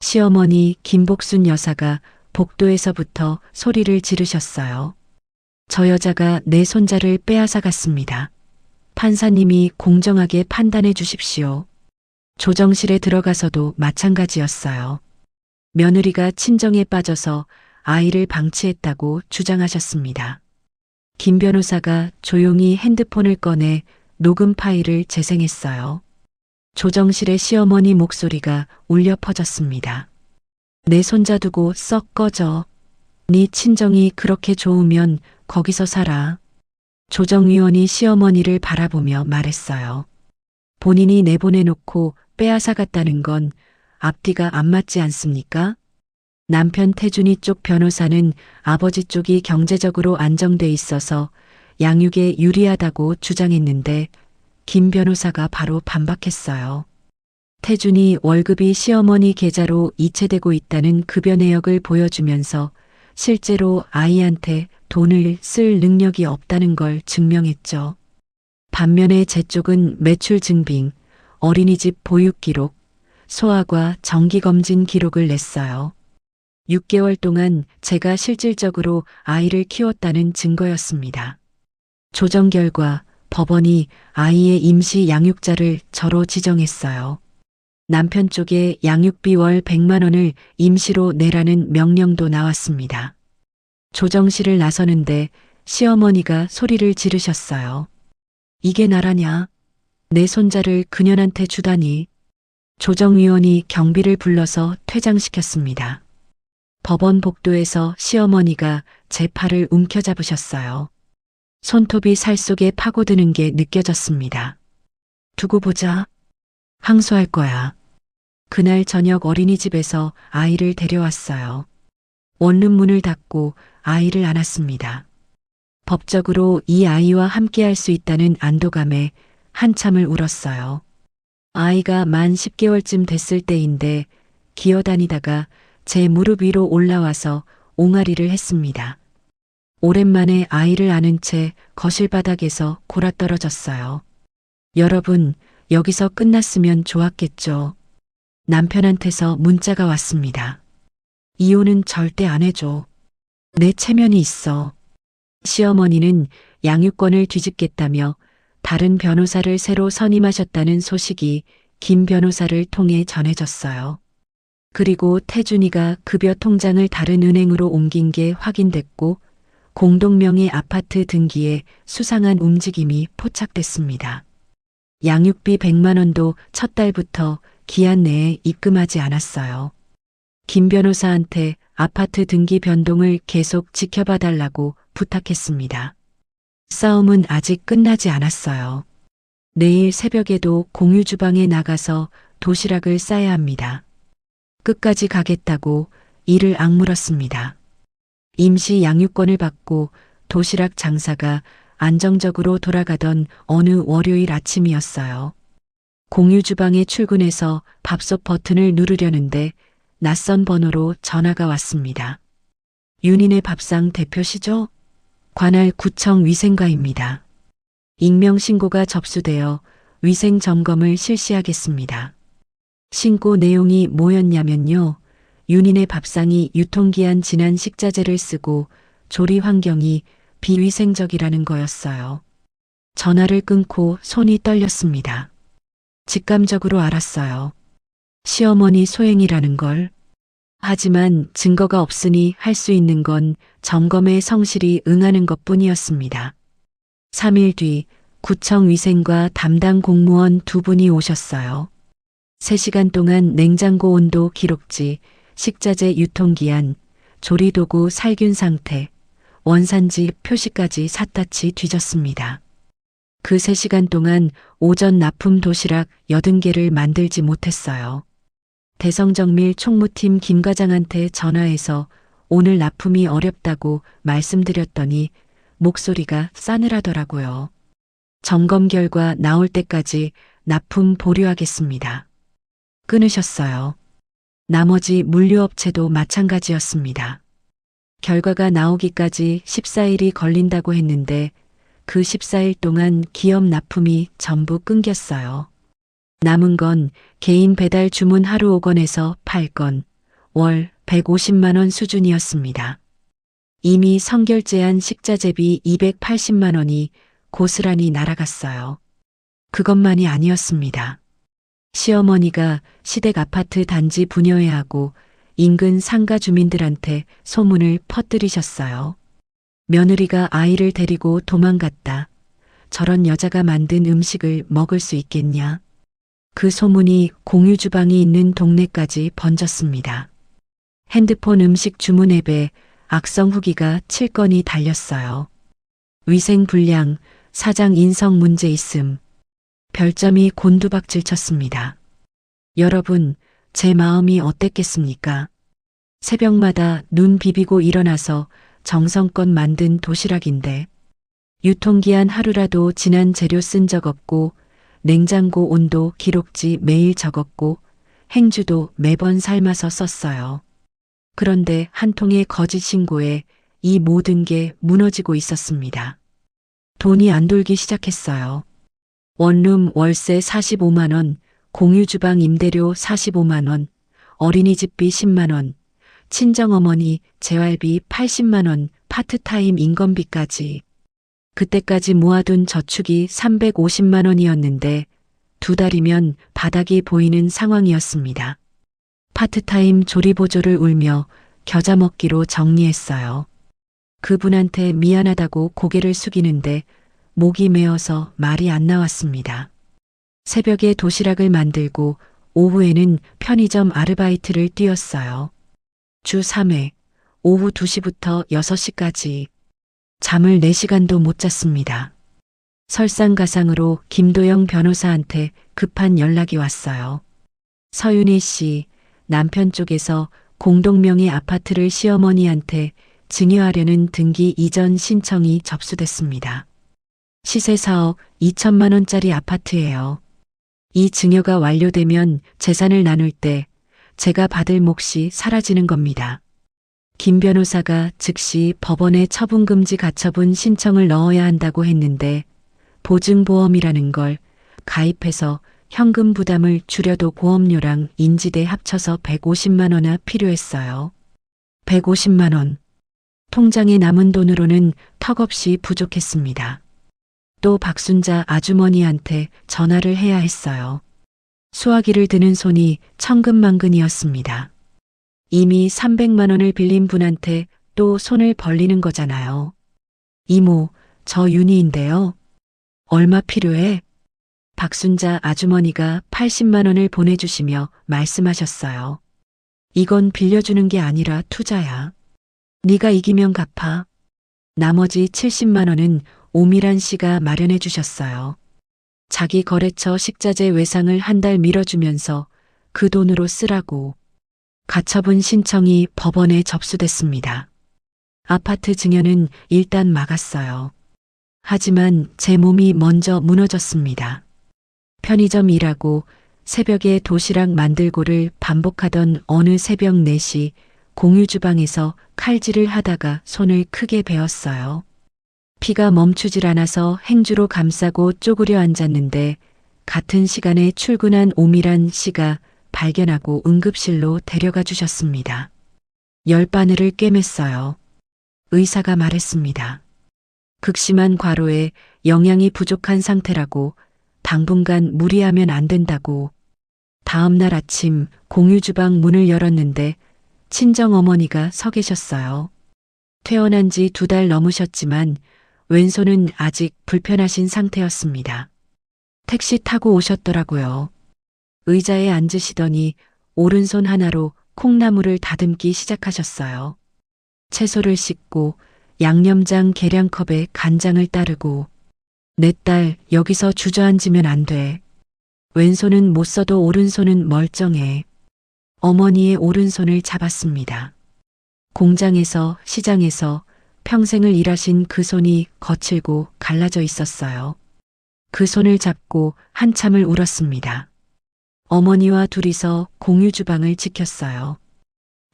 시어머니 김복순 여사가 복도에서부터 소리를 지르셨어요. 저 여자가 내 손자를 빼앗아 갔습니다. 판사님이 공정하게 판단해 주십시오. 조정실에 들어가서도 마찬가지였어요. 며느리가 친정에 빠져서 아이를 방치했다고 주장하셨습니다. 김 변호사가 조용히 핸드폰을 꺼내 녹음 파일을 재생했어요. 조정실의 시어머니 목소리가 울려 퍼졌습니다. 내 손자 두고 썩 꺼져. 네 친정이 그렇게 좋으면 거기서 살아. 조정위원이 시어머니를 바라보며 말했어요. 본인이 내보내놓고 빼앗아 갔다는 건 앞뒤가 안 맞지 않습니까? 남편 태준이 쪽 변호사는 아버지 쪽이 경제적으로 안정돼 있어서 양육에 유리하다고 주장했는데 김 변호사가 바로 반박했어요. 태준이 월급이 시어머니 계좌로 이체되고 있다는 급여 내역을 보여주면서 실제로 아이한테 돈을 쓸 능력이 없다는 걸 증명했죠. 반면에 제 쪽은 매출 증빙, 어린이집 보육 기록, 소아과 정기검진 기록을 냈어요. 6개월 동안 제가 실질적으로 아이를 키웠다는 증거였습니다. 조정 결과 법원이 아이의 임시 양육자를 저로 지정했어요. 남편 쪽에 양육비 월 100만 원을 임시로 내라는 명령도 나왔습니다. 조정실을 나서는데 시어머니가 소리를 지르셨어요. 이게 나라냐? 내 손자를 그년한테 주다니. 조정위원이 경비를 불러서 퇴장시켰습니다. 법원 복도에서 시어머니가 제 팔을 움켜잡으셨어요. 손톱이 살 속에 파고드는 게 느껴졌습니다. 두고 보자. 항소할 거야. 그날 저녁 어린이집에서 아이를 데려왔어요. 원룸 문을 닫고 아이를 안았습니다. 법적으로 이 아이와 함께할 수 있다는 안도감에 한참을 울었어요. 아이가 만 10개월쯤 됐을 때인데 기어다니다가 제 무릎 위로 올라와서 옹알이를 했습니다. 오랜만에 아이를 안은 채 거실 바닥에서 골아떨어졌어요. 여러분, 여기서 끝났으면 좋았겠죠. 남편한테서 문자가 왔습니다. 이혼은 절대 안 해줘. 내 체면이 있어. 시어머니는 양육권을 뒤집겠다며 다른 변호사를 새로 선임하셨다는 소식이 김 변호사를 통해 전해졌어요. 그리고 태준이가 급여 통장을 다른 은행으로 옮긴 게 확인됐고 공동명의 아파트 등기에 수상한 움직임이 포착됐습니다. 양육비 100만 원도 첫 달부터 기한 내에 입금하지 않았어요. 김 변호사한테 아파트 등기 변동을 계속 지켜봐 달라고 부탁했습니다. 싸움은 아직 끝나지 않았어요. 내일 새벽에도 공유 주방에 나가서 도시락을 싸야 합니다. 끝까지 가겠다고 이를 악물었습니다. 임시 양육권을 받고 도시락 장사가 안정적으로 돌아가던 어느 월요일 아침이었어요. 공유 주방에 출근해서 밥솥 버튼을 누르려는데 낯선 번호로 전화가 왔습니다. 윤인의 밥상 대표시죠? 관할 구청 위생과입니다. 익명 신고가 접수되어 위생 점검을 실시하겠습니다. 신고 내용이 뭐였냐면요. 윤인의 밥상이 유통기한 지난 식자재를 쓰고 조리 환경이 비위생적이라는 거였어요. 전화를 끊고 손이 떨렸습니다. 직감적으로 알았어요. 시어머니 소행이라는 걸. 하지만 증거가 없으니 할 수 있는 건 점검에 성실히 응하는 것뿐이었습니다. 3일 뒤 구청 위생과 담당 공무원 2분이 오셨어요. 3시간 동안 냉장고 온도 기록지, 식자재 유통기한, 조리도구 살균 상태, 원산지 표시까지 샅샅이 뒤졌습니다. 그 3시간 동안 오전 납품 도시락 80개를 만들지 못했어요. 대성정밀 총무팀 김 과장한테 전화해서 오늘 납품이 어렵다고 말씀드렸더니 목소리가 싸늘하더라고요. 점검 결과 나올 때까지 납품 보류하겠습니다. 끊으셨어요. 나머지 물류업체도 마찬가지였습니다. 결과가 나오기까지 14일이 걸린다고 했는데 그 14일 동안 기업 납품이 전부 끊겼어요. 남은 건 개인 배달 주문 하루 5건에서 8건, 월 150만 원 수준이었습니다. 이미 선결제한 식자재비 280만 원이 고스란히 날아갔어요. 그것만이 아니었습니다. 시어머니가 시댁 아파트 단지 분여회하고 인근 상가 주민들한테 소문을 퍼뜨리셨어요. 며느리가 아이를 데리고 도망갔다. 저런 여자가 만든 음식을 먹을 수 있겠냐. 그 소문이 공유 주방이 있는 동네까지 번졌습니다. 핸드폰 음식 주문 앱에 악성 후기가 7건이 달렸어요. 위생 불량, 사장 인성 문제 있음. 별점이 곤두박질 쳤습니다. 여러분, 제 마음이 어땠겠습니까? 새벽마다 눈 비비고 일어나서 정성껏 만든 도시락인데 유통기한 하루라도 지난 재료 쓴 적 없고 냉장고 온도 기록지 매일 적었고 행주도 매번 삶아서 썼어요. 그런데 한 통의 거짓 신고에 이 모든 게 무너지고 있었습니다. 돈이 안 돌기 시작했어요. 원룸 월세 45만 원, 공유주방 임대료 45만 원, 어린이집비 10만 원, 친정어머니 재활비 80만 원, 파트타임 인건비까지. 그때까지 모아둔 저축이 350만 원이었는데 2달이면 바닥이 보이는 상황이었습니다. 파트타임 조리보조를 울며 겨자 먹기로 정리했어요. 그분한테 미안하다고 고개를 숙이는데 목이 메어서 말이 안 나왔습니다. 새벽에 도시락을 만들고 오후에는 편의점 아르바이트를 뛰었어요. 주 3회, 오후 2시부터 6시까지. 잠을 4시간도 못 잤습니다. 설상가상으로 김도영 변호사한테 급한 연락이 왔어요. 서윤희 씨, 남편 쪽에서 공동명의 아파트를 시어머니한테 증여하려는 등기 이전 신청이 접수됐습니다. 시세 4억 2천만 원짜리 아파트예요. 이 증여가 완료되면 재산을 나눌 때 제가 받을 몫이 사라지는 겁니다. 김 변호사가 즉시 법원에 처분금지 가처분 신청을 넣어야 한다고 했는데 보증보험이라는 걸 가입해서 현금 부담을 줄여도 보험료랑 인지대 합쳐서 150만 원이나 필요했어요. 150만 원. 통장에 남은 돈으로는 턱없이 부족했습니다. 또 박순자 아주머니한테 전화를 해야 했어요. 수화기를 드는 손이 천근만근이었습니다. 이미 300만 원을 빌린 분한테 또 손을 벌리는 거잖아요. 이모, 저 윤희인데요. 얼마 필요해? 박순자 아주머니가 80만 원을 보내주시며 말씀하셨어요. 이건 빌려주는 게 아니라 투자야. 네가 이기면 갚아. 나머지 70만 원은 오미란 씨가 마련해 주셨어요. 자기 거래처 식자재 외상을 한 달 밀어주면서 그 돈으로 쓰라고. 가처분 신청이 법원에 접수됐습니다. 아파트 증여는 일단 막았어요. 하지만 제 몸이 먼저 무너졌습니다. 편의점 일하고 새벽에 도시락 만들고를 반복하던 어느 새벽 4시 공유 주방에서 칼질을 하다가 손을 크게 베었어요. 피가 멈추질 않아서 행주로 감싸고 쪼그려 앉았는데 같은 시간에 출근한 오미란 씨가 발견하고 응급실로 데려가 주셨습니다. 열바늘을 꿰맸어요. 의사가 말했습니다. 극심한 과로에 영양이 부족한 상태라고 당분간 무리하면 안 된다고. 다음 날 아침 공유주방 문을 열었는데 친정어머니가 서 계셨어요. 퇴원한 지 2달 넘으셨지만 왼손은 아직 불편하신 상태였습니다. 택시 타고 오셨더라고요. 의자에 앉으시더니 오른손 하나로 콩나물을 다듬기 시작하셨어요. 채소를 씻고 양념장 계량컵에 간장을 따르고 내 딸 여기서 주저앉으면 안 돼. 왼손은 못 써도 오른손은 멀쩡해. 어머니의 오른손을 잡았습니다. 공장에서 시장에서 평생을 일하신 그 손이 거칠고 갈라져 있었어요. 그 손을 잡고 한참을 울었습니다. 어머니와 둘이서 공유 주방을 지켰어요.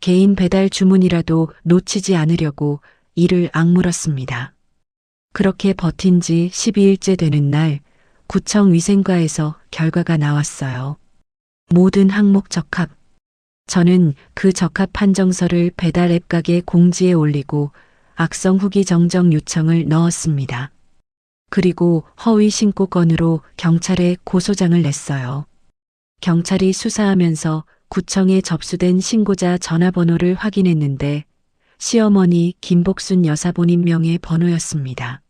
개인 배달 주문이라도 놓치지 않으려고 이를 악물었습니다. 그렇게 버틴 지 12일째 되는 날 구청 위생과에서 결과가 나왔어요. 모든 항목 적합. 저는 그 적합 판정서를 배달 앱 가게 공지에 올리고 악성 후기 정정 요청을 넣었습니다. 그리고 허위 신고 건으로 경찰에 고소장을 냈어요. 경찰이 수사하면서 구청에 접수된 신고자 전화번호를 확인했는데 시어머니 김복순 여사 본인 명의 번호였습니다.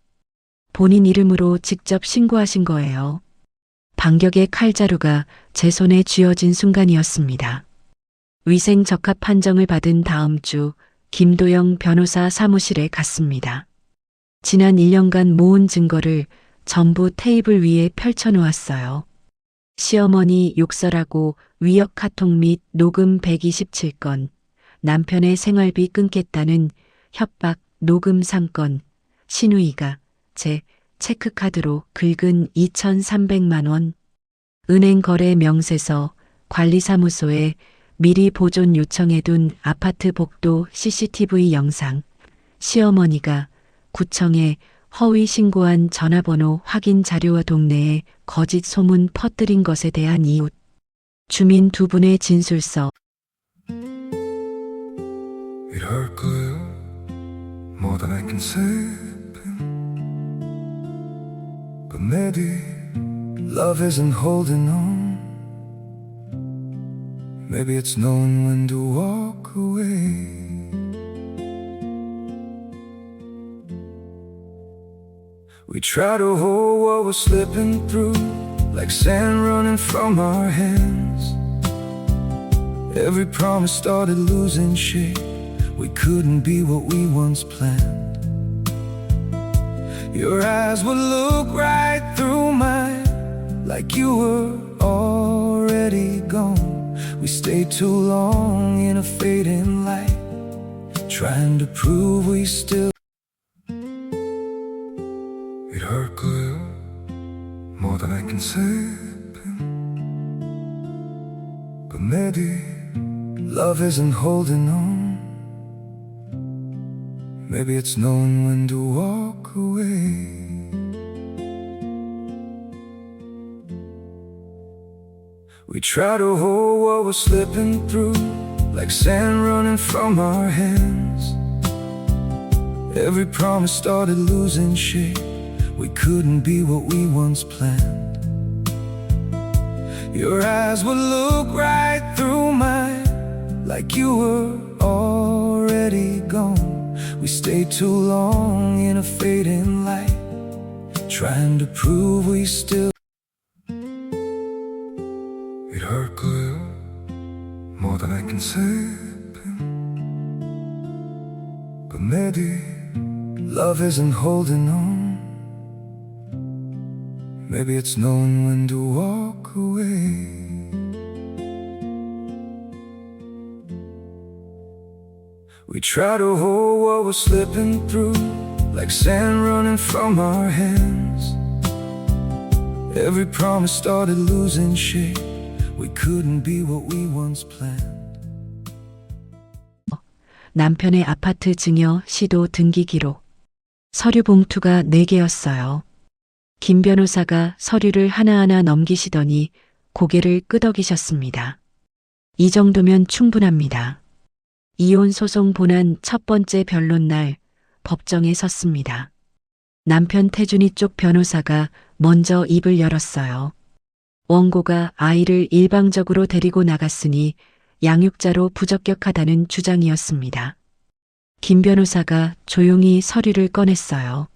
본인 이름으로 직접 신고하신 거예요. 반격의 칼자루가 제 손에 쥐어진 순간이었습니다. 위생 적합 판정을 받은 다음 주 김도영 변호사 사무실에 갔습니다. 지난 1년간 모은 증거를 전부 테이블 위에 펼쳐놓았어요. 시어머니 욕설하고 위협 카톡 및 녹음 127건, 남편의 생활비 끊겠다는 협박 녹음 3건, 신우이가 제 체크카드로 긁은 2,300만 원, 은행 거래 명세서, 관리사무소에 미리 보존 요청해둔 아파트 복도 CCTV 영상, 시어머니가 구청에 허위 신고한 전화번호 확인 자료와 동네에 거짓 소문 퍼뜨린 것에 대한 이웃, 주민 2분의 진술서. It hurt good, more than I can say. But maybe love isn't holding on. Maybe it's knowing when to walk away. We try to hold what we're slipping through, like sand running from our hands. Every promise started losing shape. We couldn't be what we once planned. Your eyes would look right through mine, like you were already gone. We stayed too long in a fading light, trying to prove we still. It hurt good, more than I can say. But maybe love isn't holding on. Maybe it's knowing when to walk away. We try to hold what we're slipping through, like sand running from our hands. Every promise started losing shape. We couldn't be what we once planned. Your eyes would look right through mine, like you were already gone. We stayed too long in a fading light, trying to prove we still. It hurt good, more than I can say, but maybe love isn't holding on. Maybe it's knowing when to walk away. We try to hold what we're slipping through, like sand running from our hands. Every promise started losing shape. We couldn't be what we once planned. 남편의 아파트 증여 시도 등기 기록. 서류 봉투가 4개였어요. 김 변호사가 서류를 하나하나 넘기시더니 고개를 끄덕이셨습니다. 이 정도면 충분합니다. 이혼 소송 본안 첫 번째 변론날 법정에 섰습니다. 남편 태준이 쪽 변호사가 먼저 입을 열었어요. 원고가 아이를 일방적으로 데리고 나갔으니 양육자로 부적격하다는 주장이었습니다. 김 변호사가 조용히 서류를 꺼냈어요.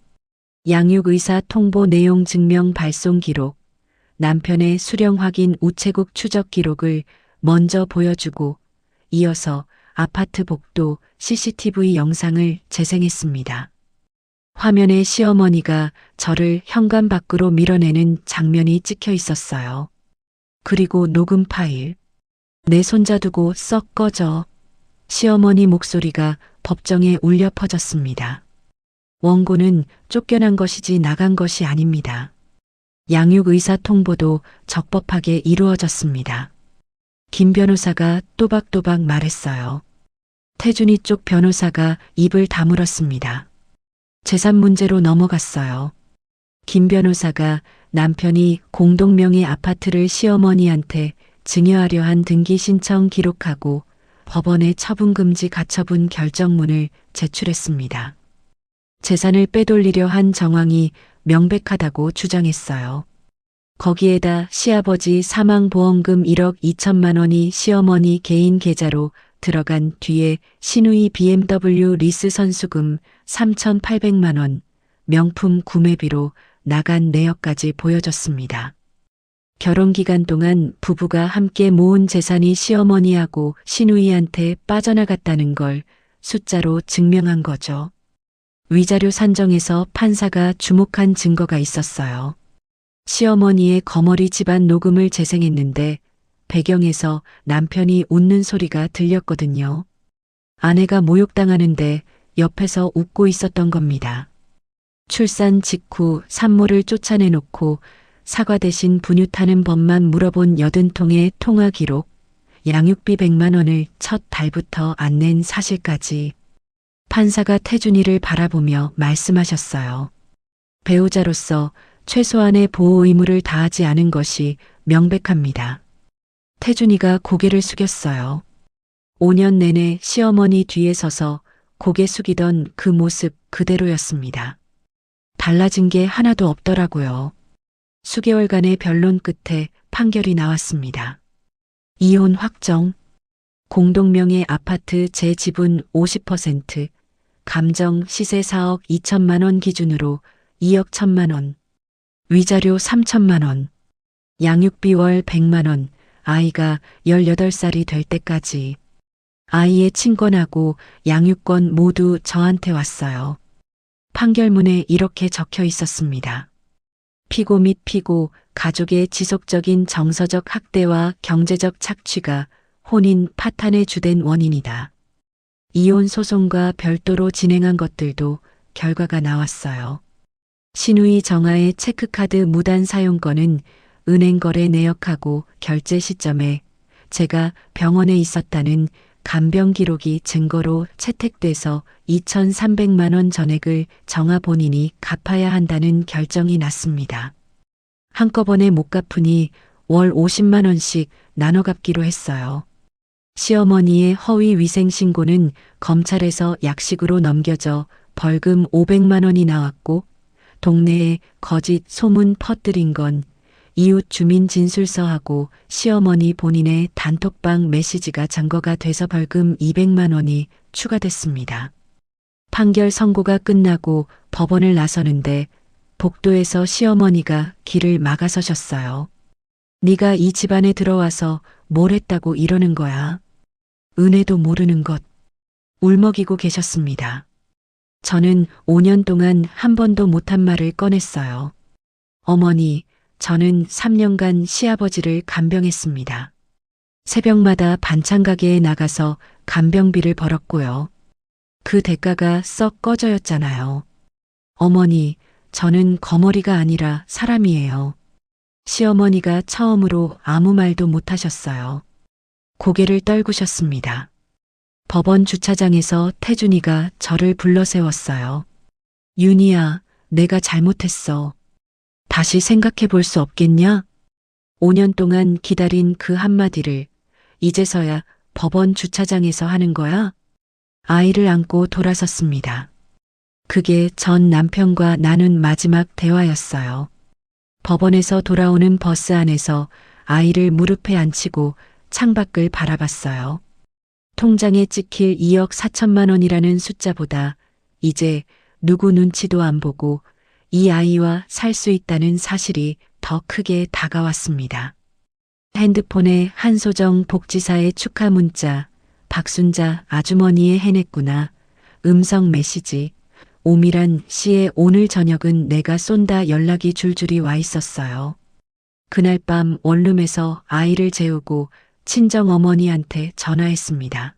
양육의사 통보 내용 증명 발송 기록, 남편의 수령 확인 우체국 추적 기록을 먼저 보여주고 이어서 아파트 복도 CCTV 영상을 재생했습니다. 화면에 시어머니가 저를 현관 밖으로 밀어내는 장면이 찍혀 있었어요. 그리고 녹음 파일. 내 손자 두고 썩 꺼져. 시어머니 목소리가 법정에 울려 퍼졌습니다. 원고는 쫓겨난 것이지 나간 것이 아닙니다. 양육의사 통보도 적법하게 이루어졌습니다. 김 변호사가 또박또박 말했어요. 태준이 쪽 변호사가 입을 다물었습니다. 재산 문제로 넘어갔어요. 김 변호사가 남편이 공동명의 아파트를 시어머니한테 증여하려 한 등기 신청 기록하고 법원에 처분금지 가처분 결정문을 제출했습니다. 재산을 빼돌리려 한 정황이 명백하다고 주장했어요. 거기에다 시아버지 사망보험금 1억 2천만 원이 시어머니 개인 계좌로 들어간 뒤에 신우이 BMW 리스 선수금 3,800만 원, 명품 구매비로 나간 내역까지 보여졌습니다. 결혼 기간 동안 부부가 함께 모은 재산이 시어머니하고 시누이한테 빠져나갔다는 걸 숫자로 증명한 거죠. 위자료 산정에서 판사가 주목한 증거가 있었어요. 시어머니의 거머리 집안 녹음을 재생했는데 배경에서 남편이 웃는 소리가 들렸거든요. 아내가 모욕당하는데 옆에서 웃고 있었던 겁니다. 출산 직후 산모를 쫓아내놓고 사과 대신 분유타는 법만 물어본 80통의 통화 기록, 양육비 100만 원을 첫 달부터 안 낸 사실까지. 판사가 태준이를 바라보며 말씀하셨어요. 배우자로서 최소한의 보호 의무를 다하지 않은 것이 명백합니다. 태준이가 고개를 숙였어요. 5년 내내 시어머니 뒤에 서서 고개 숙이던 그 모습 그대로였습니다. 달라진 게 하나도 없더라고요. 수개월간의 변론 끝에 판결이 나왔습니다. 이혼 확정, 공동명의 아파트 재지분 50%, 감정 시세 4억 2천만 원 기준으로 2억 1천만 원, 위자료 3천만 원, 양육비 월 100만 원, 아이가 18살이 될 때까지. 아이의 친권하고 양육권 모두 저한테 왔어요. 판결문에 이렇게 적혀 있었습니다. 피고 및 피고 가족의 지속적인 정서적 학대와 경제적 착취가 혼인 파탄의 주된 원인이다. 이혼 소송과 별도로 진행한 것들도 결과가 나왔어요. 신우이 정아의 체크카드 무단 사용권은 은행 거래 내역하고 결제 시점에 제가 병원에 있었다는 간병 기록이 증거로 채택돼서 2,300만 원 전액을 정아 본인이 갚아야 한다는 결정이 났습니다. 한꺼번에 못 갚으니 월 50만 원씩 나눠 갚기로 했어요. 시어머니의 허위 위생 신고는 검찰에서 약식으로 넘겨져 벌금 500만 원이 나왔고, 동네에 거짓 소문 퍼뜨린 건 이웃 주민 진술서하고 시어머니 본인의 단톡방 메시지가 증거가 돼서 벌금 200만 원이 추가됐습니다. 판결 선고가 끝나고 법원을 나서는데 복도에서 시어머니가 길을 막아서셨어요. 네가 이 집안에 들어와서 뭘 했다고 이러는 거야. 은혜도 모르는 것. 울먹이고 계셨습니다. 저는 5년 동안 한 번도 못한 말을 꺼냈어요. 어머니, 저는 3년간 시아버지를 간병했습니다. 새벽마다 반찬 가게에 나가서 간병비를 벌었고요. 그 대가가 썩 꺼져였잖아요. 어머니, 저는 거머리가 아니라 사람이에요. 시어머니가 처음으로 아무 말도 못하셨어요. 고개를 떨구셨습니다. 법원 주차장에서 태준이가 저를 불러 세웠어요. 윤희야, 내가 잘못했어. 다시 생각해 볼 수 없겠냐? 5년 동안 기다린 그 한마디를 이제서야 법원 주차장에서 하는 거야? 아이를 안고 돌아섰습니다. 그게 전 남편과 나눈 마지막 대화였어요. 법원에서 돌아오는 버스 안에서 아이를 무릎에 앉히고 창밖을 바라봤어요. 통장에 찍힐 2억 4천만 원이라는 숫자보다 이제 누구 눈치도 안 보고 이 아이와 살 수 있다는 사실이 더 크게 다가왔습니다. 핸드폰에 한소정 복지사의 축하 문자, 박순자 아주머니의 해냈구나, 음성 메시지, 오미란 씨의 오늘 저녁은 내가 쏜다 연락이 줄줄이 와 있었어요. 그날 밤 원룸에서 아이를 재우고 친정어머니한테 전화했습니다.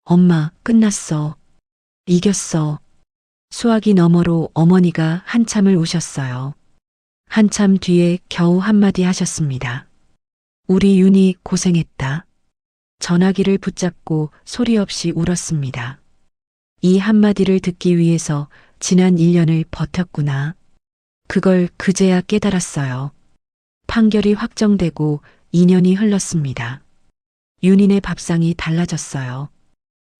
엄마, 끝났어. 이겼어. 수화기 너머로 어머니가 한참을 우셨어요. 한참 뒤에 겨우 한마디 하셨습니다. 우리 윤희 고생했다. 전화기를 붙잡고 소리 없이 울었습니다. 이 한마디를 듣기 위해서 지난 1년을 버텼구나. 그걸 그제야 깨달았어요. 판결이 확정되고 2년이 흘렀습니다. 윤희네 밥상이 달라졌어요.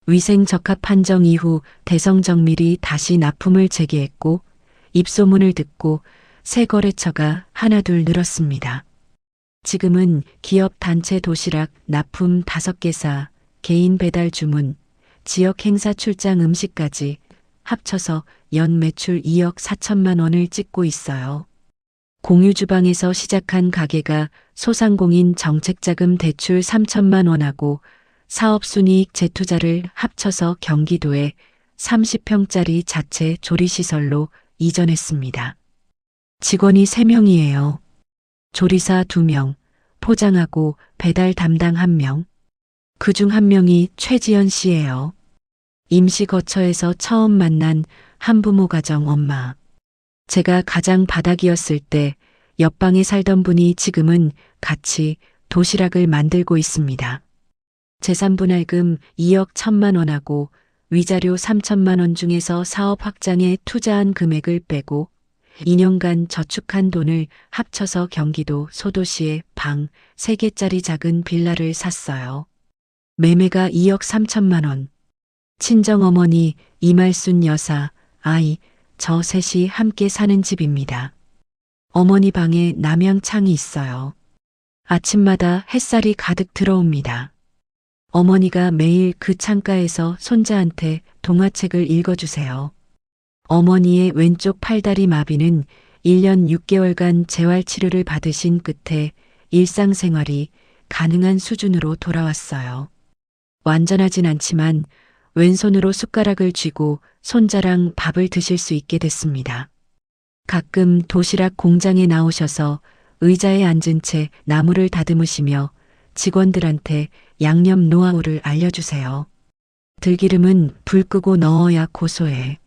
위생적합 판정 이후 대성정밀이 다시 납품을 재개했고 입소문을 듣고 새 거래처가 하나둘 늘었습니다. 지금은 기업 단체 도시락 납품 5개사, 개인 배달 주문, 지역 행사 출장 음식까지 합쳐서 연 매출 2억 4천만 원을 찍고 있어요. 공유주방에서 시작한 가게가 소상공인 정책자금 대출 3천만 원하고 사업순이익 재투자를 합쳐서 경기도에 30평짜리 자체 조리시설로 이전했습니다. 직원이 3명이에요. 조리사 2명, 포장하고 배달 담당 1명. 그중 1명이 최지연 씨예요. 임시거처에서 처음 만난 한부모 가정 엄마. 제가 가장 바닥이었을 때 옆방에 살던 분이 지금은 같이 도시락을 만들고 있습니다. 재산분할금 2억 1천만 원하고 위자료 3천만 원 중에서 사업 확장에 투자한 금액을 빼고 2년간 저축한 돈을 합쳐서 경기도 소도시에 방 3개짜리 작은 빌라를 샀어요. 매매가 2억 3천만 원. 친정어머니, 이말순 여사, 아이, 저 셋이 함께 사는 집입니다. 어머니 방에 남향창이 있어요. 아침마다 햇살이 가득 들어옵니다. 어머니가 매일 그 창가에서 손자한테 동화책을 읽어주세요. 어머니의 왼쪽 팔다리 마비는 1년 6개월간 재활치료를 받으신 끝에 일상생활이 가능한 수준으로 돌아왔어요. 완전하진 않지만 왼손으로 숟가락을 쥐고 손자랑 밥을 드실 수 있게 됐습니다. 가끔 도시락 공장에 나오셔서 의자에 앉은 채 나무를 다듬으시며 직원들한테 양념 노하우를 알려주세요. 들기름은 불 끄고 넣어야 고소해.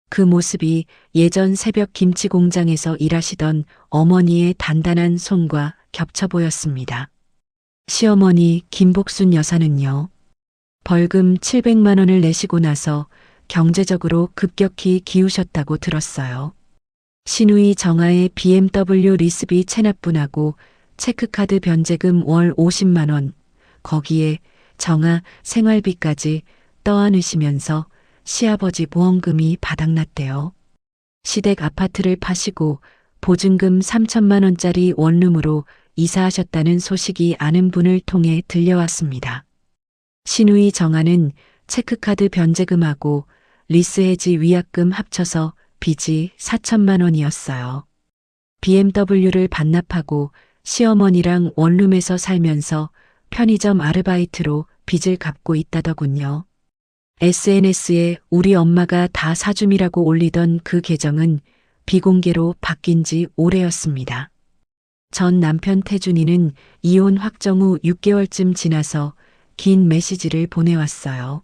그 모습이 예전 새벽 김치 공장에서 일하시던 어머니의 단단한 손과 겹쳐 보였습니다. 시어머니 김복순 여사는요. 벌금 700만 원을 내시고 나서 경제적으로 급격히 기우셨다고 들었어요. 신우이 정아의 BMW 리스비 체납분하고 체크카드 변제금 월 50만 원, 거기에 정아 생활비까지 떠안으시면서 시아버지 보험금이 바닥났대요. 시댁 아파트를 파시고 보증금 3천만 원짜리 원룸으로 이사하셨다는 소식이 아는 분을 통해 들려왔습니다. 신우이 정아는 체크카드 변제금하고 리스해지 위약금 합쳐서 빚이 4천만 원이었어요. BMW를 반납하고 시어머니랑 원룸에서 살면서 편의점 아르바이트로 빚을 갚고 있다더군요. SNS에 우리 엄마가 다 사줌이라고 올리던 그 계정은 비공개로 바뀐 지 오래였습니다. 전 남편 태준이는 이혼 확정 후 6개월쯤 지나서 긴 메시지를 보내왔어요.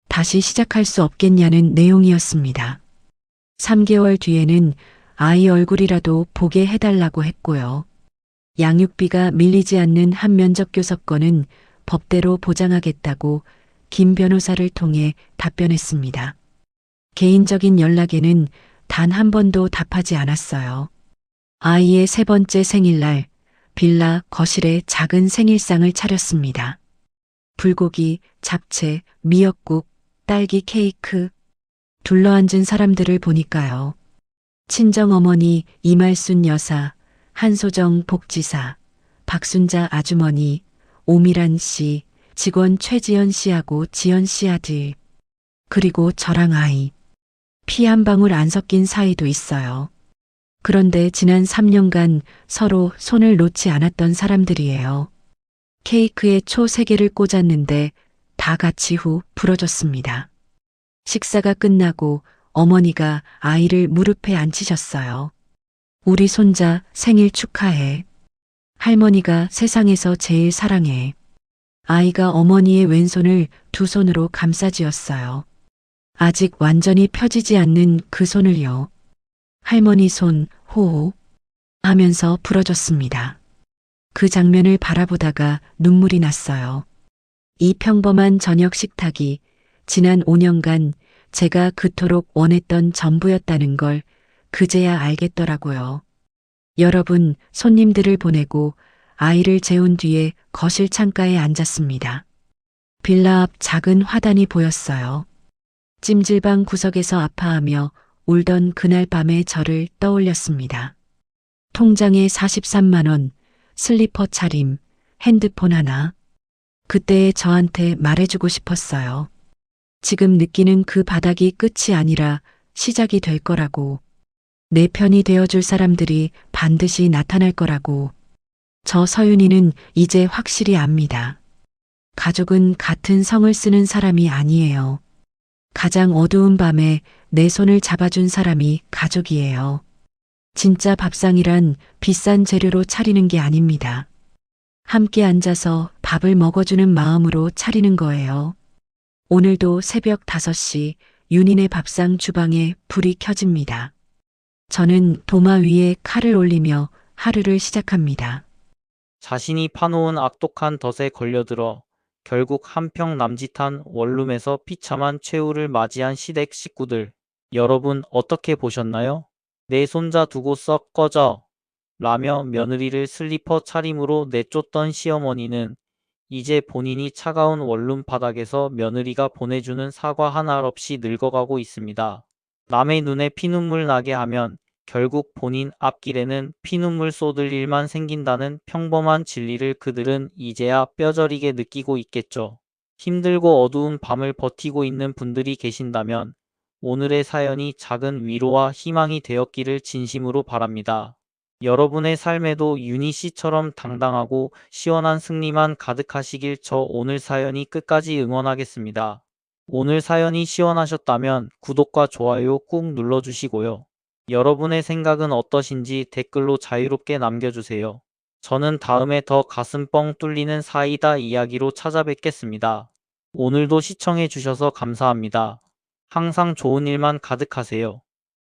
다시 시작할 수 없겠냐는 내용이었습니다. 3개월 뒤에는 아이 얼굴이라도 보게 해달라고 했고요. 양육비가 밀리지 않는 한면적 교섭권은 법대로 보장하겠다고 김 변호사를 통해 답변했습니다. 개인적인 연락에는 단 한 번도 답하지 않았어요. 아이의 3번째 생일날 빌라 거실에 작은 생일상을 차렸습니다. 불고기, 잡채, 미역국, 딸기 케이크. 둘러앉은 사람들을 보니까요. 친정어머니 이말순 여사, 한소정 복지사, 박순자 아주머니, 오미란 씨, 직원 최지연 씨하고 지연 씨 아들, 그리고 저랑 아이. 피 한 방울 안 섞인 사이도 있어요. 그런데 지난 3년간 서로 손을 놓지 않았던 사람들이에요. 케이크에 초 3개를 꽂았는데 다 같이 후 부러졌습니다. 식사가 끝나고 어머니가 아이를 무릎에 앉히셨어요. 우리 손자 생일 축하해. 할머니가 세상에서 제일 사랑해. 아이가 어머니의 왼손을 두 손으로 감싸쥐었어요. 아직 완전히 펴지지 않는 그 손을요. 할머니 손 호호 하면서 부러졌습니다. 그 장면을 바라보다가 눈물이 났어요. 이 평범한 저녁 식탁이 지난 5년간 제가 그토록 원했던 전부였다는 걸 그제야 알겠더라고요. 여러분, 손님들을 보내고 아이를 재운 뒤에 거실 창가에 앉았습니다. 빌라 앞 작은 화단이 보였어요. 찜질방 구석에서 아파하며 울던 그날 밤의 저를 떠올렸습니다. 통장에 43만 원, 슬리퍼 차림, 핸드폰 하나. 그때의 저한테 말해주고 싶었어요. 지금 느끼는 그 바닥이 끝이 아니라 시작이 될 거라고. 내 편이 되어줄 사람들이 반드시 나타날 거라고. 저 서윤이는 이제 확실히 압니다. 가족은 같은 성을 쓰는 사람이 아니에요. 가장 어두운 밤에 내 손을 잡아준 사람이 가족이에요. 진짜 밥상이란 비싼 재료로 차리는 게 아닙니다. 함께 앉아서 밥을 먹어주는 마음으로 차리는 거예요. 오늘도 새벽 5시 윤인의 밥상 주방에 불이 켜집니다. 저는 도마 위에 칼을 올리며 하루를 시작합니다. 자신이 파놓은 악독한 덫에 걸려들어 결국 한평 남짓한 원룸에서 비참한 최후를 맞이한 시댁 식구들. 여러분 어떻게 보셨나요? 내 손자 두고 썩 꺼져 라며 며느리를 슬리퍼 차림으로 내쫓던 시어머니는 이제 본인이 차가운 원룸 바닥에서 며느리가 보내주는 사과 하나 없이 늙어가고 있습니다. 남의 눈에 피눈물 나게 하면 결국 본인 앞길에는 피눈물 쏟을 일만 생긴다는 평범한 진리를 그들은 이제야 뼈저리게 느끼고 있겠죠. 힘들고 어두운 밤을 버티고 있는 분들이 계신다면 오늘의 사연이 작은 위로와 희망이 되었기를 진심으로 바랍니다. 여러분의 삶에도 유니 씨처럼 당당하고 시원한 승리만 가득하시길 저 오늘 사연이 끝까지 응원하겠습니다. 오늘 사연이 시원하셨다면 구독과 좋아요 꾹 눌러주시고요. 여러분의 생각은 어떠신지 댓글로 자유롭게 남겨주세요. 저는 다음에 더 가슴 뻥 뚫리는 사이다 이야기로 찾아뵙겠습니다. 오늘도 시청해주셔서 감사합니다. 항상 좋은 일만 가득하세요.